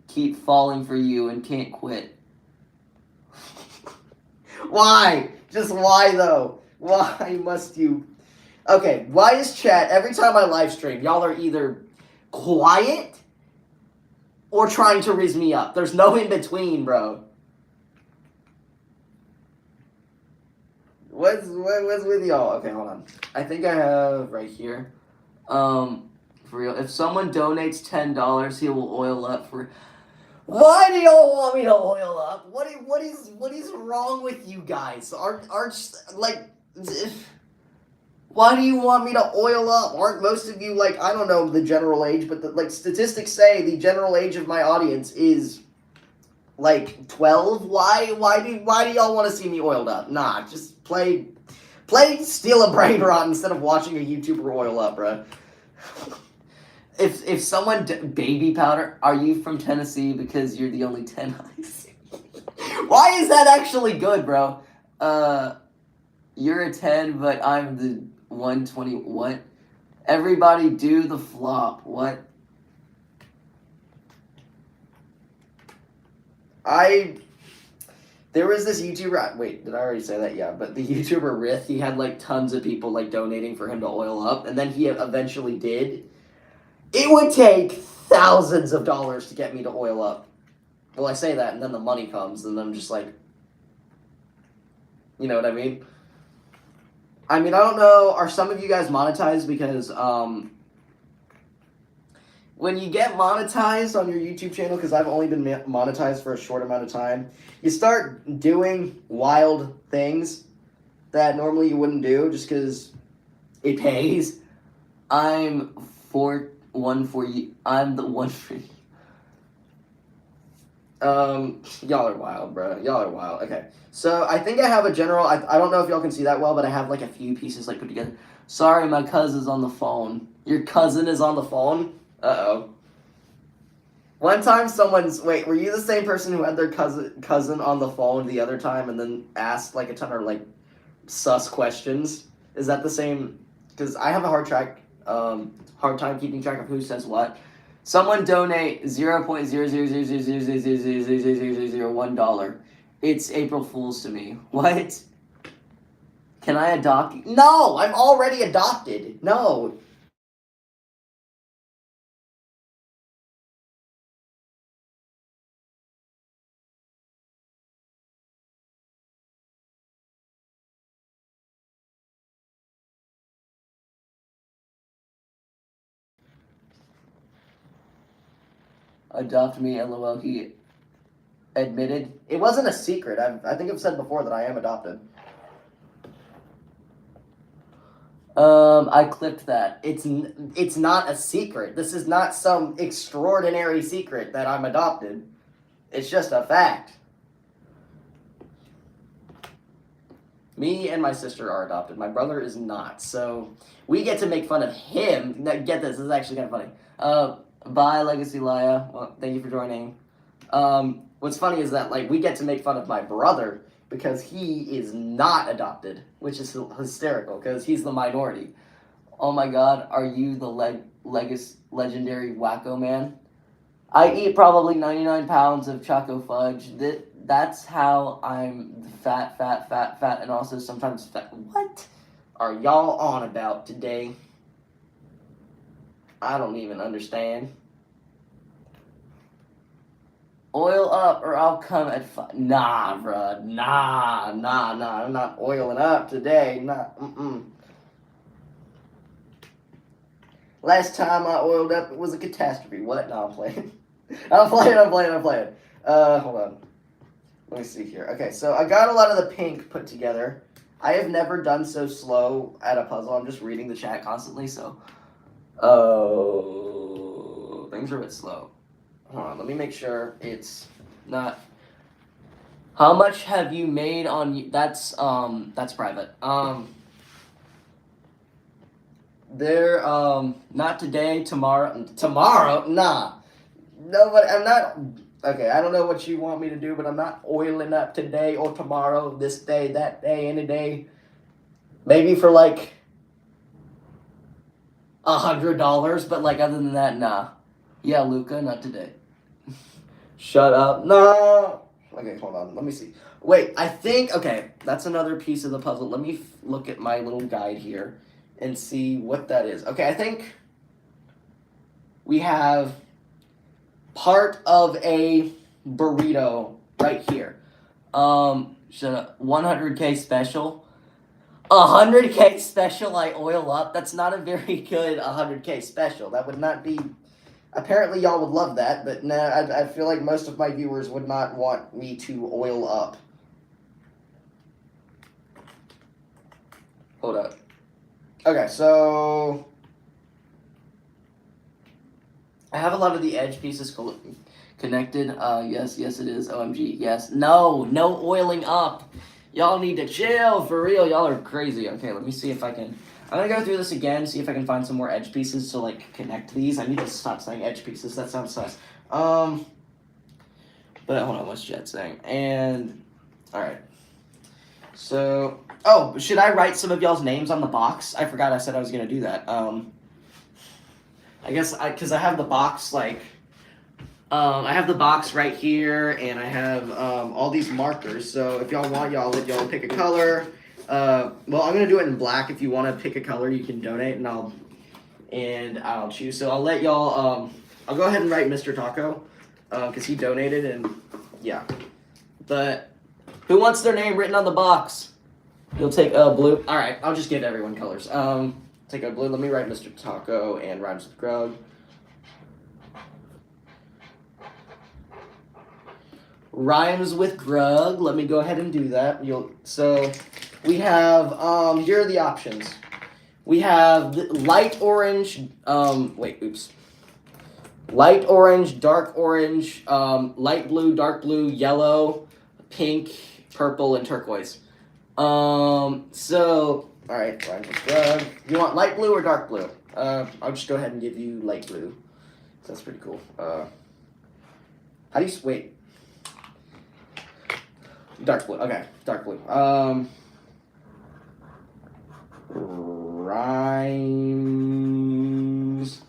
keep falling for you and can't quit. Why? Just why, though? Why must you? Okay, why is chat, every time I live stream, y'all are either quiet or trying to riz me up. There's no in between, bro. What's with y'all? Okay, hold on. I think I have right here. For real, if someone donates $10, he will oil up for. Why do y'all want me to oil up? What is wrong with you guys? Aren't like? Why do you want me to oil up? Aren't most of you like, I don't know the general age, but like statistics say the general age of my audience is like 12. Why do y'all want to see me oiled up? Nah, just play Steal a Brain Rot instead of watching a YouTuber oil up, bro. If someone baby powder, are you from Tennessee because you're the only 10 I see? Why is that actually good, bro? You're a 10, but I'm the 120. What? Everybody do the flop. What? There was this YouTuber. Wait, did I already say that? Yeah, but the YouTuber Rith, he had like tons of people like donating for him to oil up, and then he eventually did. It would take thousands of dollars to get me to oil up. Well, I say that, and then the money comes, and I'm just like, you know what I mean? I don't know, are some of you guys monetized? Because, when you get monetized on your YouTube channel, because I've only been monetized for a short amount of time, you start doing wild things that normally you wouldn't do just because it pays. I'm the one for you. Y'all are wild, bro. Y'all are wild. Okay. So, I think I have a general... I don't know if y'all can see that well, but I have, like, a few pieces, like, put together. Sorry, my cousin's on the phone. Your cousin is on the phone? Uh-oh. One time someone's... Wait, were you the same person who had their cousin on the phone the other time and then asked, like, a ton of, like, sus questions? Is that the same... Because I have a hard time keeping track of who says what. Someone donate $0.0000001. It's April Fool's to me. What? Can I adopt you? No, I'm already adopted. No. Adopt me, lol. He admitted. It wasn't a secret. I think I've said before that I am adopted. I clipped that. It's not a secret. This is not some extraordinary secret that I'm adopted. It's just a fact. Me and my sister are adopted. My brother is not. So we get to make fun of him. Now, get this is actually kind of funny. Bye, Legacy Laya. Well, thank you for joining. What's funny is that like we get to make fun of my brother because he is not adopted, which is hysterical because he's the minority. Oh my God, are you the legendary Wacko Man? I eat probably 99 pounds of Choco Fudge. That's how I'm fat, and also sometimes fat. What are y'all on about today? I don't even understand. Oil up or I'll come at 5. Nah, bruh. Nah. I'm not oiling up today. Nah. Last time I oiled up, it was a catastrophe. What? No, I'm playing. I'm playing. Hold on. Let me see here. Okay, so I got a lot of the pink put together. I have never done so slow at a puzzle. I'm just reading the chat constantly, so. Oh, things are a bit slow. Hold on, let me make sure it's not. How much have you made on? That's private. There not today, tomorrow. Nah, no, but I'm not. Okay, I don't know what you want me to do, but I'm not oiling up today or tomorrow, this day, that day, any day. Maybe for like $100, but like other than that, nah. Yeah, Luca, not today. Shut up. No. Okay, hold on. Let me see. Wait, I think, okay, that's another piece of the puzzle. Let me look at my little guide here and see what that is. Okay, I think we have part of a burrito right here. 100K special. 100K special I oil up. That's not a very good 100K special. That would not be. Apparently, y'all would love that, but nah, I feel like most of my viewers would not want me to oil up. Hold up. Okay, so I have a lot of the edge pieces connected. Yes, it is. OMG, yes. No oiling up. Y'all need to chill, for real. Y'all are crazy. Okay, let me see if I can. I'm gonna go through this again, see if I can find some more edge pieces to like connect these. I need to stop saying edge pieces. That sounds sus. But hold on, what's Jet saying? And all right. So, should I write some of y'all's names on the box? I forgot I said I was gonna do that. I guess because I have the box like. I have the box right here, and I have all these markers. So if y'all want, let y'all pick a color. Well, I'm gonna do it in black. If you want to pick a color, you can donate, and I'll choose. So I'll let y'all. I'll go ahead and write Mr. Taco, because he donated, and yeah. But who wants their name written on the box? You'll take blue. All right, I'll just give everyone colors. Take a blue. Let me write Mr. Taco and rhymes with Grug. Rhymes with Grug. Let me go ahead and do that. So we have here are the options. We have light orange. Light orange, dark orange, light blue, dark blue, yellow, pink, purple, and turquoise. So all right, rhymes with Grug. You want light blue or dark blue? I'll just go ahead and give you light blue. That's pretty cool. How do you wait? Dark blue. Okay, dark blue. Rhymes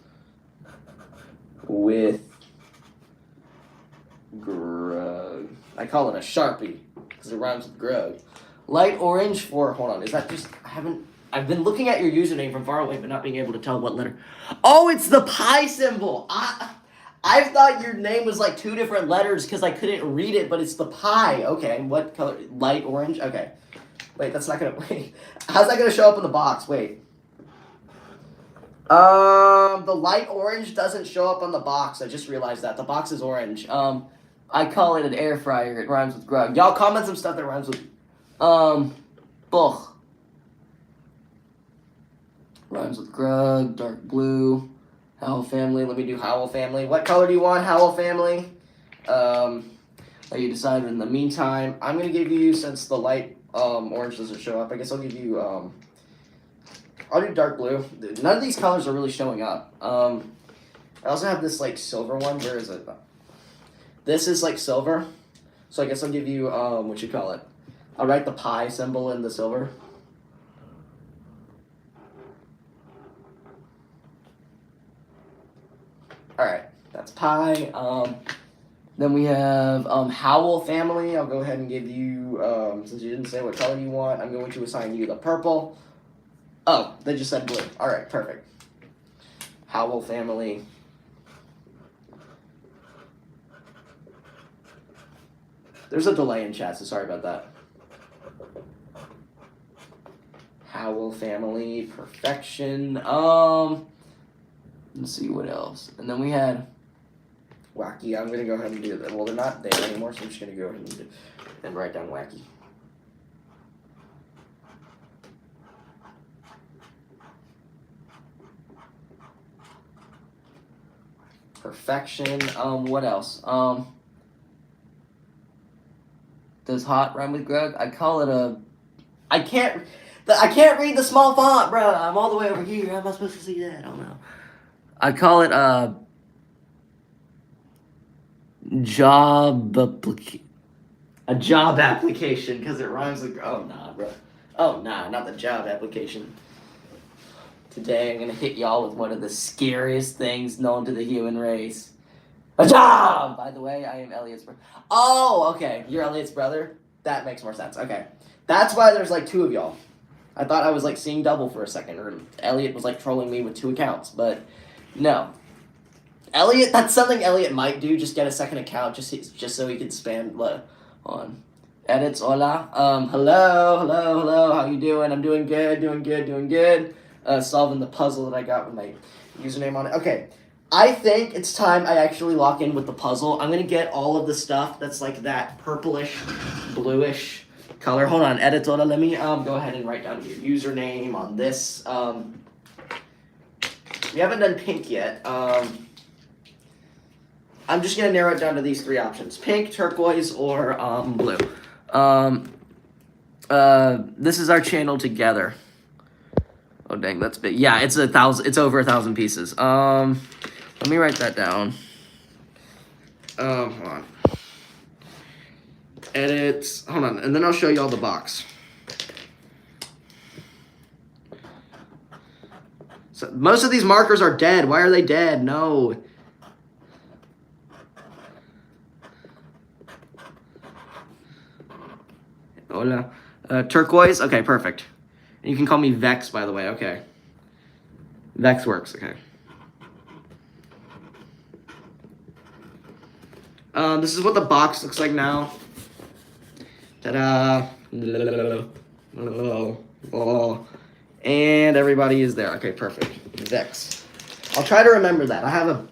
with Grug. I call it a Sharpie because it rhymes with Grug. Light orange for, hold on, is that just, I've been looking at your username from far away, but not being able to tell what letter. Oh, it's the pi symbol. I thought your name was like 2 different letters because I couldn't read it, but it's the pi. Okay, what color? Light orange? Okay. Wait, that's not gonna, wait. How's that gonna show up in the box? Wait. The light orange doesn't show up on the box. I just realized that. The box is orange. I call it an air fryer. It rhymes with grug. Y'all comment some stuff that rhymes with, Buch. Rhymes with grug, dark blue. Howl family. Let me do Howl family. What color do you want, Howl family? Let you decide. In the meantime, I'm gonna give you, since the light orange doesn't show up, I guess I'll give you I'll do dark blue. None of these colors are really showing up. I also have this like silver one. Where is it? This is like silver. So I guess I'll give you what you call it. I'll write the pi symbol in the silver. Alright, that's pi. Then we have Howl family. I'll go ahead and give you, since you didn't say what color you want, I'm going to assign you the purple. Oh, they just said blue. Alright, perfect. Howl family. There's a delay in chat, so sorry about that. Howl family, perfection. Let's see what else. And then we had Wacky. I'm gonna go ahead and do that. Well, they're not there anymore, so I'm just gonna go ahead and write down Wacky. Perfection. What else? Does hot rhyme with grug? I call it a. I can't read the small font, bro. I'm all the way over here. How am I supposed to see that? I don't know. I call it a job application because it rhymes with. Oh nah, bro. Oh nah, not the job application. Today I'm gonna hit y'all with one of the scariest things known to the human race. A job! By the way, I am Elliot's brother. Oh, okay. You're Elliot's brother? That makes more sense. Okay. That's why there's like 2 of y'all. I thought I was like seeing double for a second, or Elliot was like trolling me with 2 accounts, but no. Elliot, that's something Elliot might do, just get a second account just so he can spam on. Edits, hola. Hello, how you doing? I'm doing good. Solving the puzzle that I got with my username on it. Okay, I think it's time I actually lock in with the puzzle. I'm gonna get all of the stuff that's like that purplish, bluish color. Hold on, edit, hola. Let me go ahead and write down your username on this. We haven't done pink yet. I'm just gonna narrow it down to these 3 options: pink, turquoise, or blue. This is our channel together. Oh dang, that's big. Yeah, it's 1,000. It's over 1,000 pieces. Let me write that down. Hold on. Edit. Hold on, and then I'll show you all the box. So most of these markers are dead. Why are they dead? No. Hola. Turquoise? Okay, perfect. And you can call me Vex, by the way. Okay. Vex works. Okay. This is what the box looks like now. Ta-da. And everybody is there. Okay, perfect. Vex. I'll try to remember that. I have a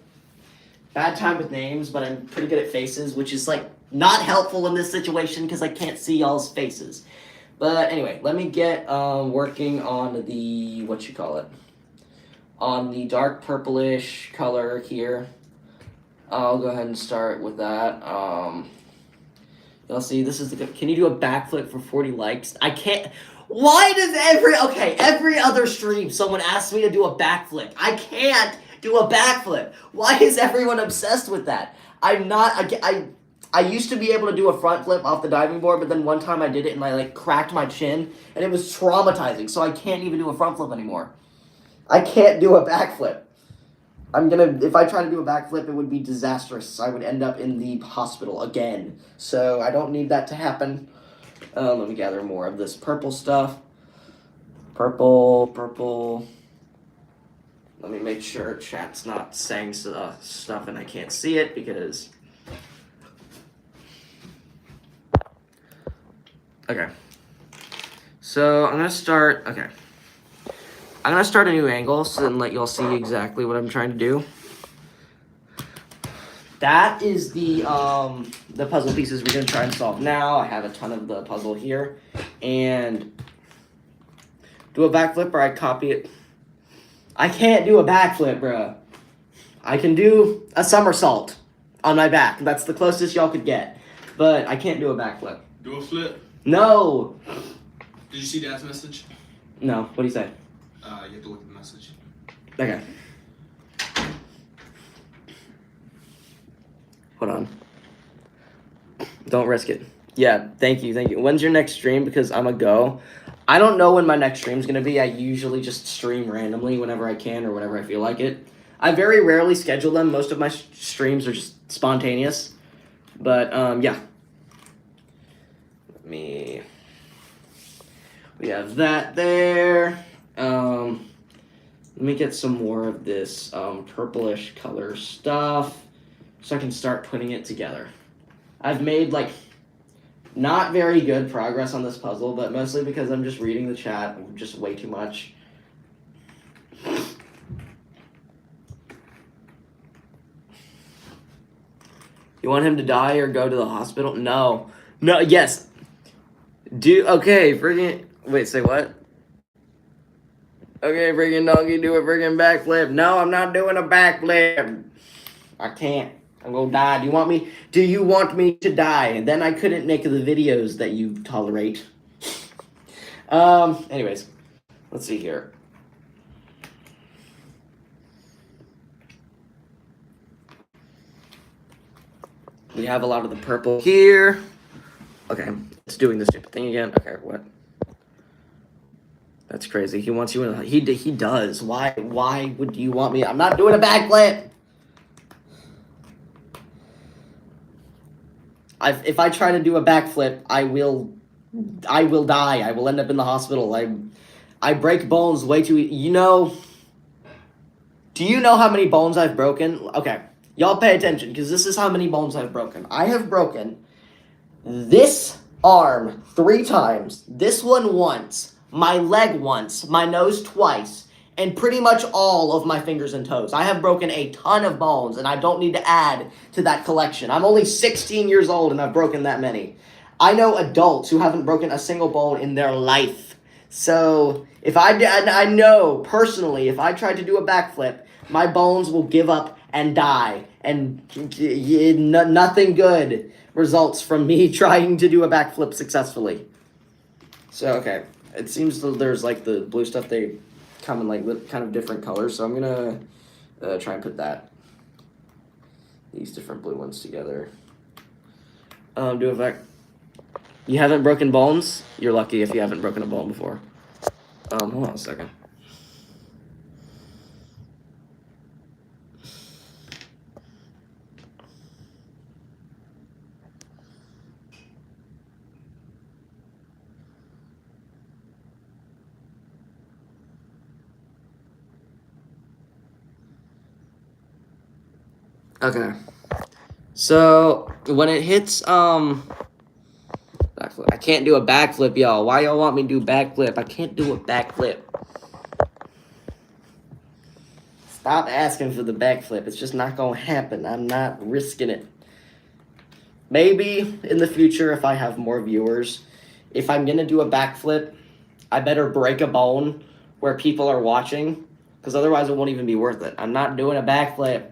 bad time with names, but I'm pretty good at faces, which is like not helpful in this situation because I can't see y'all's faces. But anyway, let me get working on the, what you call it, on the dark purplish color here. I'll go ahead and start with that. You'll see, this is the, can you do a backflip for 40 likes? I can't. Why does every other stream someone asks me to do a backflip? I can't do a backflip. Why is everyone obsessed with that? I'm not, I used to be able to do a front flip off the diving board, but then one time I did it and I like cracked my chin and it was traumatizing, so I can't even do a front flip anymore. I can't do a backflip. If I try to do a backflip, it would be disastrous. I would end up in the hospital again. So I don't need that to happen. Let me gather more of this purple stuff. Purple. Let me make sure chat's not saying stuff and I can't see it because... Okay. So I'm going to start... Okay. I'm going to start a new angle so then let y'all see exactly what I'm trying to do. That is the puzzle pieces we're going to try and solve now. I have a ton of the puzzle here. And do a backflip or I copy it. I can't do a backflip, bro. I can do a somersault on my back. That's the closest y'all could get. But I can't do a backflip. Do a flip. No. Did you see Dad's message? No. What do you say? You have to look at the message. Okay. Hold on. Don't risk it. Yeah, thank you. When's your next stream? Because I'm a go. I don't know when my next stream's going to be. I usually just stream randomly whenever I can or whenever I feel like it. I very rarely schedule them. Most of my streams are just spontaneous. But, yeah. We have that there. Let me get some more of this purplish color stuff so I can start putting it together. I've made, like, not very good progress on this puzzle, but mostly because I'm just reading the chat just way too much. You want him to die or go to the hospital? No. No, yes. Okay, friggin'... Wait, say what? Okay, friggin' donkey, do a friggin' backflip. No, I'm not doing a backflip. I can't. I'm gonna die. Do you want me to die? And then I couldn't make the videos that you tolerate. Anyways. Let's see here. We have a lot of the purple here. Okay, it's doing the stupid thing again. Okay, what? That's crazy. He wants you in. He does. Why would you want me? I'm not doing a backflip. If I try to do a backflip, I will die. I will end up in the hospital. I break bones way too. Do you know how many bones I've broken? Okay, y'all pay attention because this is how many bones I've broken. I have broken this arm 3 times, this one once, my leg once, my nose twice, and pretty much all of my fingers and toes. I have broken a ton of bones, and I don't need to add to that collection. I'm only 16 years old, and I've broken that many. I know adults who haven't broken a single bone in their life. So, I know personally, if I tried to do a backflip, my bones will give up and die, and nothing good results from me trying to do a backflip successfully. So, okay. It seems there's, like, the blue stuff, they come in, like, kind of different colors, so I'm gonna try and put these different blue ones together. Do a back... You haven't broken bones? You're lucky if you haven't broken a bone before. Hold on a second. Okay. So, when it hits, backflip. I can't do a backflip, y'all. Why y'all want me to do backflip? I can't do a backflip. Stop asking for the backflip. It's just not gonna happen. I'm not risking it. Maybe in the future, if I have more viewers, if I'm gonna do a backflip, I better break a bone where people are watching, because otherwise it won't even be worth it. I'm not doing a backflip.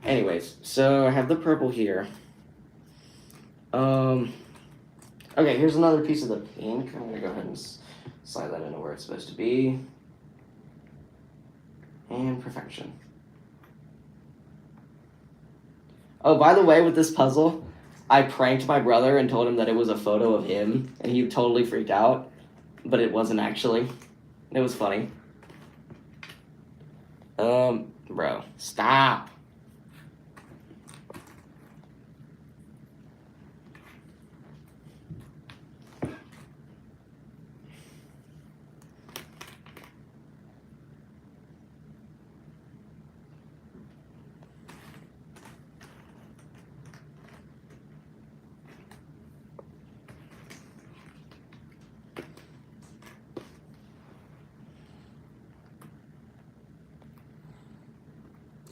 Anyways, so I have the purple here. Okay, here's another piece of the pink. I'm gonna go ahead and slide that into where it's supposed to be. And perfection. Oh, by the way, with this puzzle, I pranked my brother and told him that it was a photo of him, and he totally freaked out, but it wasn't actually. It was funny. Bro, stop.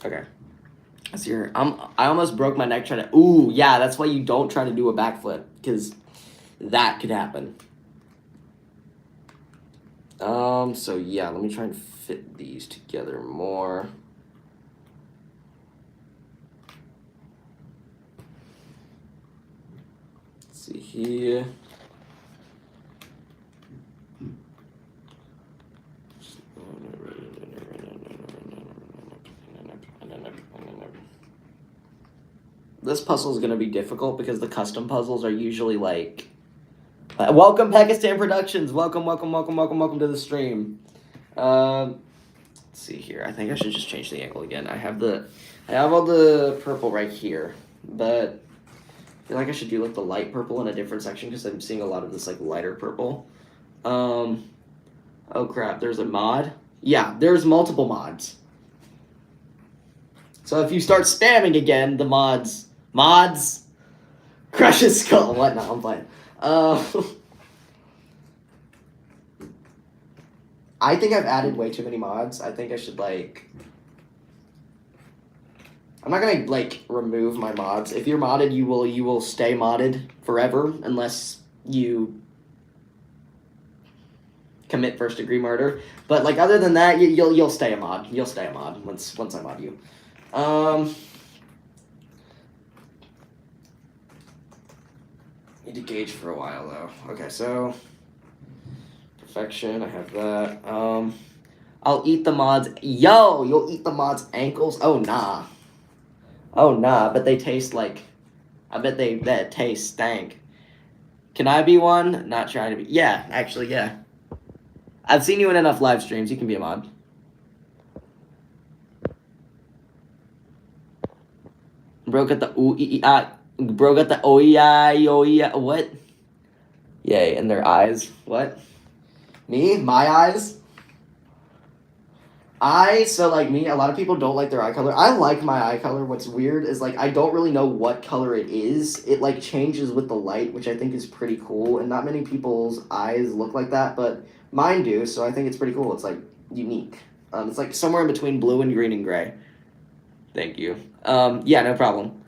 Okay. Let's hear. I almost broke my neck trying to. Ooh, yeah. That's why you don't try to do a backflip, because that could happen. So yeah, let me try and fit these together more. Let's see here. This puzzle is going to be difficult because the custom puzzles are usually like... welcome, Pakistan Productions! Welcome to the stream. Let's see here. I think I should just change the angle again. I have all the purple right here, but I feel like I should do like the light purple in a different section because I'm seeing a lot of this like lighter purple. Oh crap, there's a mod? Yeah, there's multiple mods. So if you start spamming again, the mods, crush his skull. What? No, I'm playing. I think I've added way too many mods. I think I should like... I'm not gonna like remove my mods. If you're modded, you will stay modded forever unless you commit first degree murder. But like other than that, you'll stay a mod. You'll stay a mod once I mod you. Need to gauge for a while though. Okay, so perfection. I have that. I'll eat the mods. Yo, you'll eat the mods' ankles. Oh nah. Oh nah. But they taste like. I bet that taste stank. Can I be one? Not trying to be. Yeah, actually, yeah. I've seen you in enough live streams. You can be a mod. Bro got the bro got the what? Yay, and their eyes. What? Me? My eyes? So like me, a lot of people don't like their eye color. I like my eye color. What's weird is like I don't really know what color it is. It like changes with the light, which I think is pretty cool. And not many people's eyes look like that, but mine do, so I think it's pretty cool. It's like unique. It's like somewhere in between blue and green and gray. Thank you. Yeah, no problem.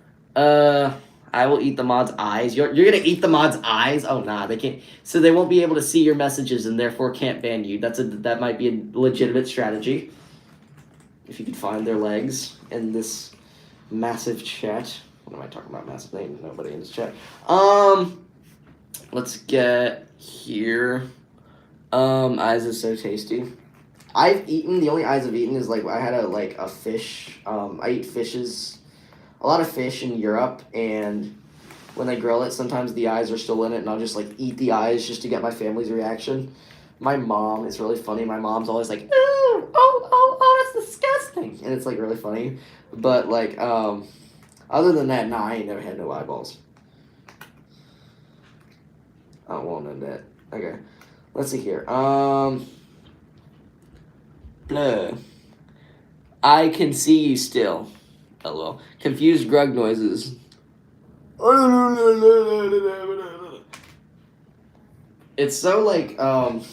I will eat the mod's eyes. You're gonna eat the mod's eyes? Oh nah, they can't. So they won't be able to see your messages and therefore can't ban you. That might be a legitimate strategy. If you could find their legs in this massive chat. What am I talking about? Massive name? Nobody in this chat. Let's get here. Eyes is so tasty. I've eaten, the only eyes I've eaten is like I had a fish. I eat fishes, a lot of fish in Europe, and when they grill it, sometimes the eyes are still in it, and I'll just like eat the eyes just to get my family's reaction. My mom, it's really funny. My mom's always like, oh, that's disgusting, and it's like really funny. But like, other than that, nah, I ain't never had no eyeballs. I won't end that. Okay, let's see here. Bleh. I can see you still. LOL. Confused grug noises. It's so like, hold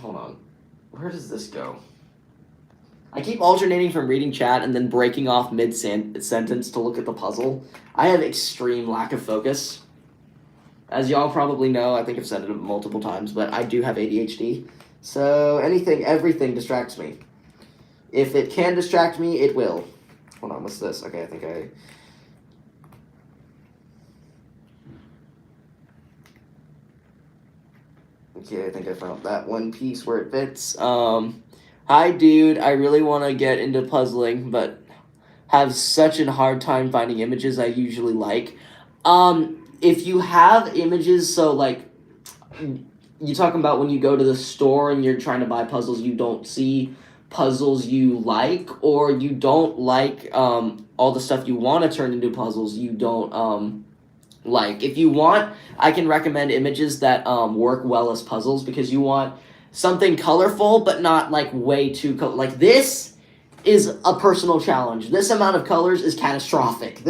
on. Where does this go? I keep alternating from reading chat and then breaking off mid-sentence to look at the puzzle. I have extreme lack of focus. As y'all probably know, I think I've said it multiple times, but I do have ADHD. So everything distracts me. If it can distract me, it will. Hold on, what's this? Okay, I think I found that one piece where it fits. Hi, dude. I really want to get into puzzling, but have such a hard time finding images I usually like. If you have images, so like... You talking about when you go to the store and you're trying to buy puzzles, you don't see puzzles you like, or you don't like all the stuff you want to turn into puzzles you don't like. If you want, I can recommend images that work well as puzzles, because you want something colorful but not like way too like this is a personal challenge. This amount of colors is catastrophic.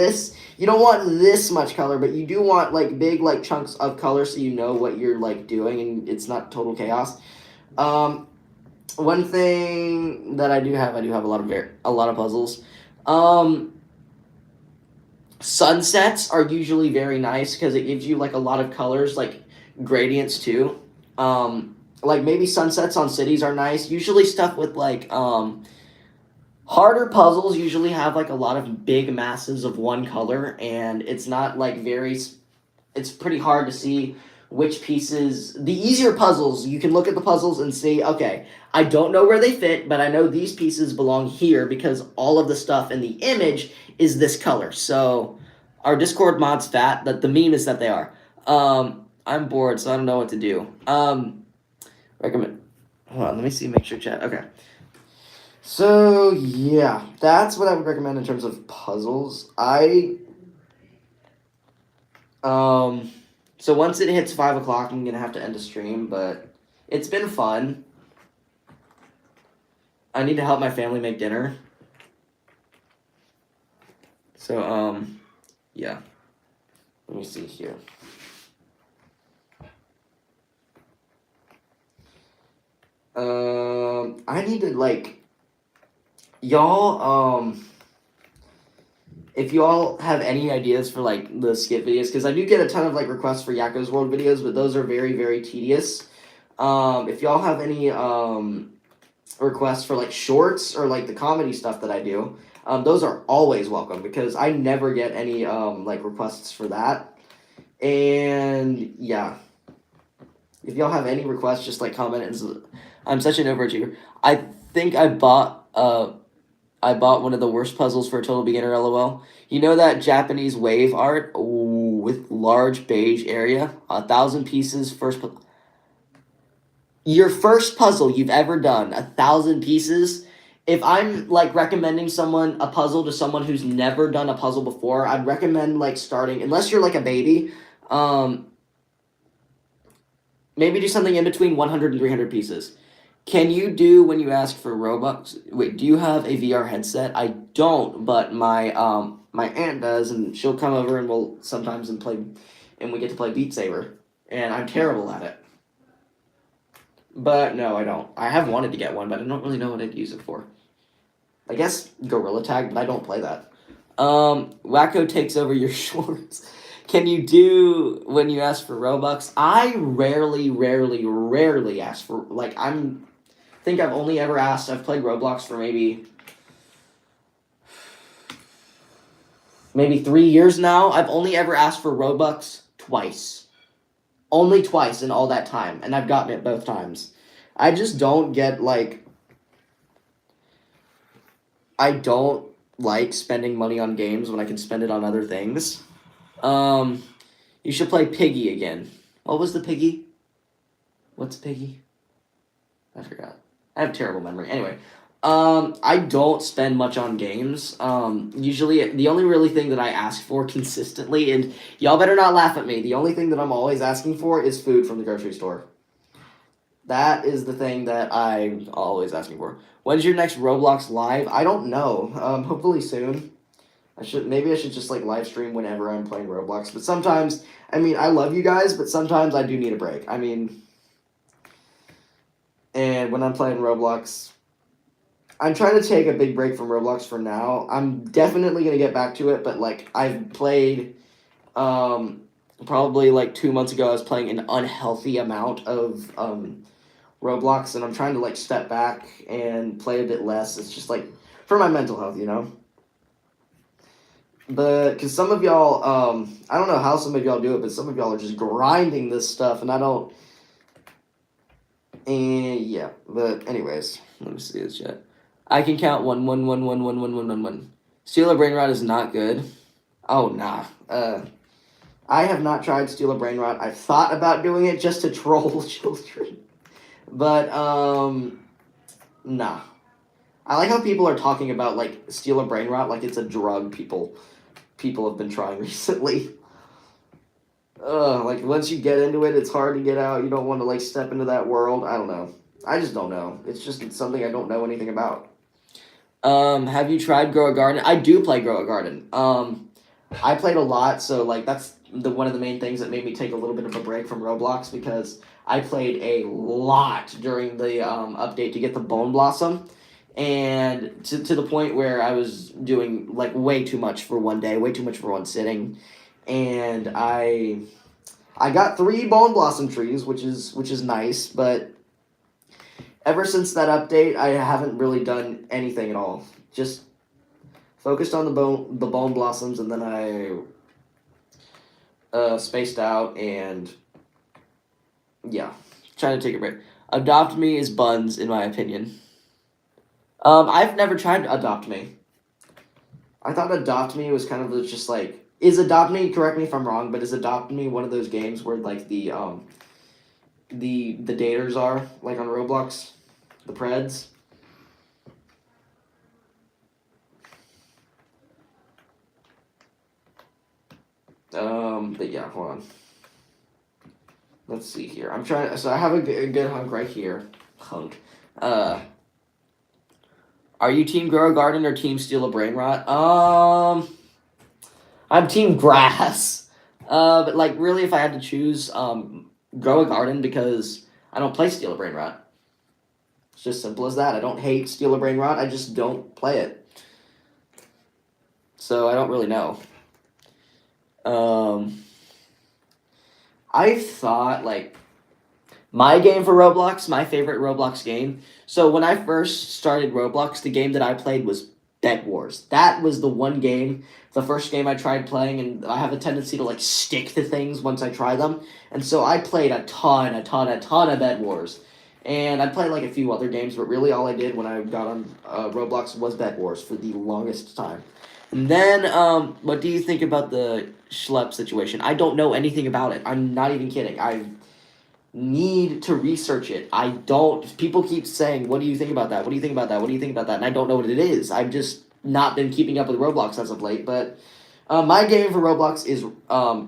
You don't want this much color, but you do want like big like chunks of color so you know what you're like doing and it's not total chaos. one thing that I do have a lot of a lot of puzzles. Um, Sunsets are usually very nice because it gives you like a lot of colors, like gradients too. Like maybe sunsets on cities are nice. Usually stuff with like harder puzzles usually have like a lot of big masses of one color, and it's not like it's pretty hard to see which pieces. The easier puzzles, you can look at the puzzles and see, okay, I don't know where they fit, but I know these pieces belong here because all of the stuff in the image is this color. So our Discord mod's fat, but the meme is that they are. I'm bored, so I don't know what to do. Recommend. Hold on, let me see, make sure chat. Okay. So yeah, that's what I would recommend in terms of puzzles. So once it hits 5 o'clock, I'm gonna have to end the stream, but it's been fun. I need to help my family make dinner. So yeah. Let me see here. I need to like y'all if you all have any ideas for like the skit videos, because I do get a ton of like requests for Yakko's World videos, but those are very, very tedious. If y'all have any requests for like shorts or like the comedy stuff that I do, those are always welcome because I never get any like requests for that. And yeah, if y'all have any requests, just like comment. And I'm such an overachiever. I think I bought one of the worst puzzles for a total beginner. LOL. You know that Japanese wave art. Ooh, with large beige area, 1,000 pieces. Your first puzzle you've ever done, 1,000 pieces. If I'm like recommending a puzzle to someone who's never done a puzzle before, I'd recommend like starting, unless you're like a baby, maybe do something in between 100 and 300 pieces. Can you do when you ask for Robux? Wait, do you have a VR headset? I don't, but my aunt does, and she'll come over and we'll sometimes and we get to play Beat Saber, and I'm terrible at it. But no, I don't. I have wanted to get one, but I don't really know what I'd use it for. I guess Gorilla Tag, but I don't play that. Wacko takes over your shorts. Can you do when you ask for Robux? I rarely ask for, like, think I've only ever asked. I've played Roblox for maybe 3 years now. I've only ever asked for Robux twice. Only twice in all that time, and I've gotten it both times. I just don't get, like, I don't like spending money on games when I can spend it on other things. You should play Piggy again. What was the Piggy? What's Piggy? I forgot. I have terrible memory. Anyway, I don't spend much on games. Usually the only really thing that I ask for consistently, and y'all better not laugh at me, the only thing that I'm always asking for is food from the grocery store. That is the thing that I'm always asking for. When's your next Roblox live? I don't know. Hopefully soon. Maybe I should just like live stream whenever I'm playing Roblox. But sometimes, I mean, I love you guys, but sometimes I do need a break. I mean, and when I'm playing Roblox, I'm trying to take a big break from Roblox for now. I'm definitely gonna get back to it, but like I've played, probably like 2 months ago, I was playing an unhealthy amount of Roblox, and I'm trying to like step back and play a bit less. It's just like for my mental health, you know. But because some of y'all, I don't know how some of y'all do it, but some of y'all are just grinding this stuff, and I don't. And yeah, but anyways, let me see this chat. I can count 1, 1, 1, 1, 1, 1, 1, 1, 1. Steal a Brain Rot is not good. Oh nah. I have not tried Steal a Brain Rot. I've thought about doing it just to troll children, but nah. I like how people are talking about like Steal a Brain Rot like it's a drug. People have been trying recently. Like once you get into it, it's hard to get out. You don't want to like step into that world. I don't know. I just don't know. It's just something I don't know anything about. Have you tried Grow a Garden? I do play Grow a Garden. I played a lot, so like that's one of the main things that made me take a little bit of a break from Roblox because I played a lot during the update to get the Bone Blossom, and to the point where I was doing like way too much for one day, way too much for one sitting, and I got 3 Bone Blossom trees, which is nice, but ever since that update, I haven't really done anything at all. Just focused on the bone blossoms, and then I spaced out and yeah, trying to take a break. Adopt Me is buns, in my opinion. I've never tried Adopt Me. I thought Adopt Me was kind of just like is Adopt Me. Correct me if I'm wrong, but is Adopt Me one of those games where like the daters are like on Roblox, the Preds? But yeah, hold on. Let's see here. I'm trying. So I have a good hunk right here. Hunk. Are you Team Grow a Garden or Team Steal a Brain Rot? I'm Team Grass. But like really, if I had to choose, Grow a Garden because I don't play Steal a Brain Rot. It's just simple as that. I don't hate Steal a Brain Rot. I just don't play it. So I don't really know. I thought like my game for Roblox, my favorite Roblox game. So when I first started Roblox, the game that I played was Bed Wars. That was the one game, the first game I tried playing, and I have a tendency to like stick to things once I try them. And so I played a ton of Bed Wars. And I played like a few other games, but really all I did when I got on Roblox was Bed Wars for the longest time. And then, what do you think about the Schlep situation? I don't know anything about it. I'm not even kidding. I need to research it. I don't. People keep saying, "What do you think about that? What do you think about that? What do you think about that?" And I don't know what it is. I've just not been keeping up with Roblox as of late. But my game for Roblox is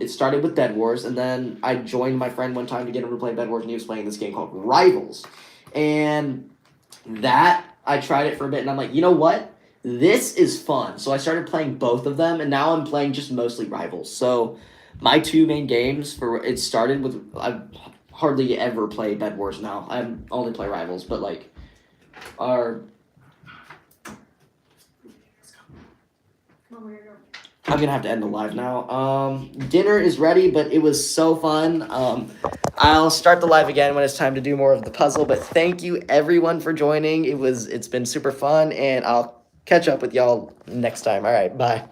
it started with Bed Wars, and then I joined my friend one time to get him to play Bed Wars, and he was playing this game called Rivals, and that I tried it for a bit, and I'm like, you know what? This is fun. So I started playing both of them, and now I'm playing just mostly Rivals. So my 2 main games for it started with I've hardly ever play Bed Wars now. I only play Rivals, but like our I'm gonna have to end the live now. Dinner is ready, but it was so fun. I'll start the live again when it's time to do more of the puzzle. But thank you everyone for joining. It's been super fun, and I'll catch up with y'all next time. All right, bye.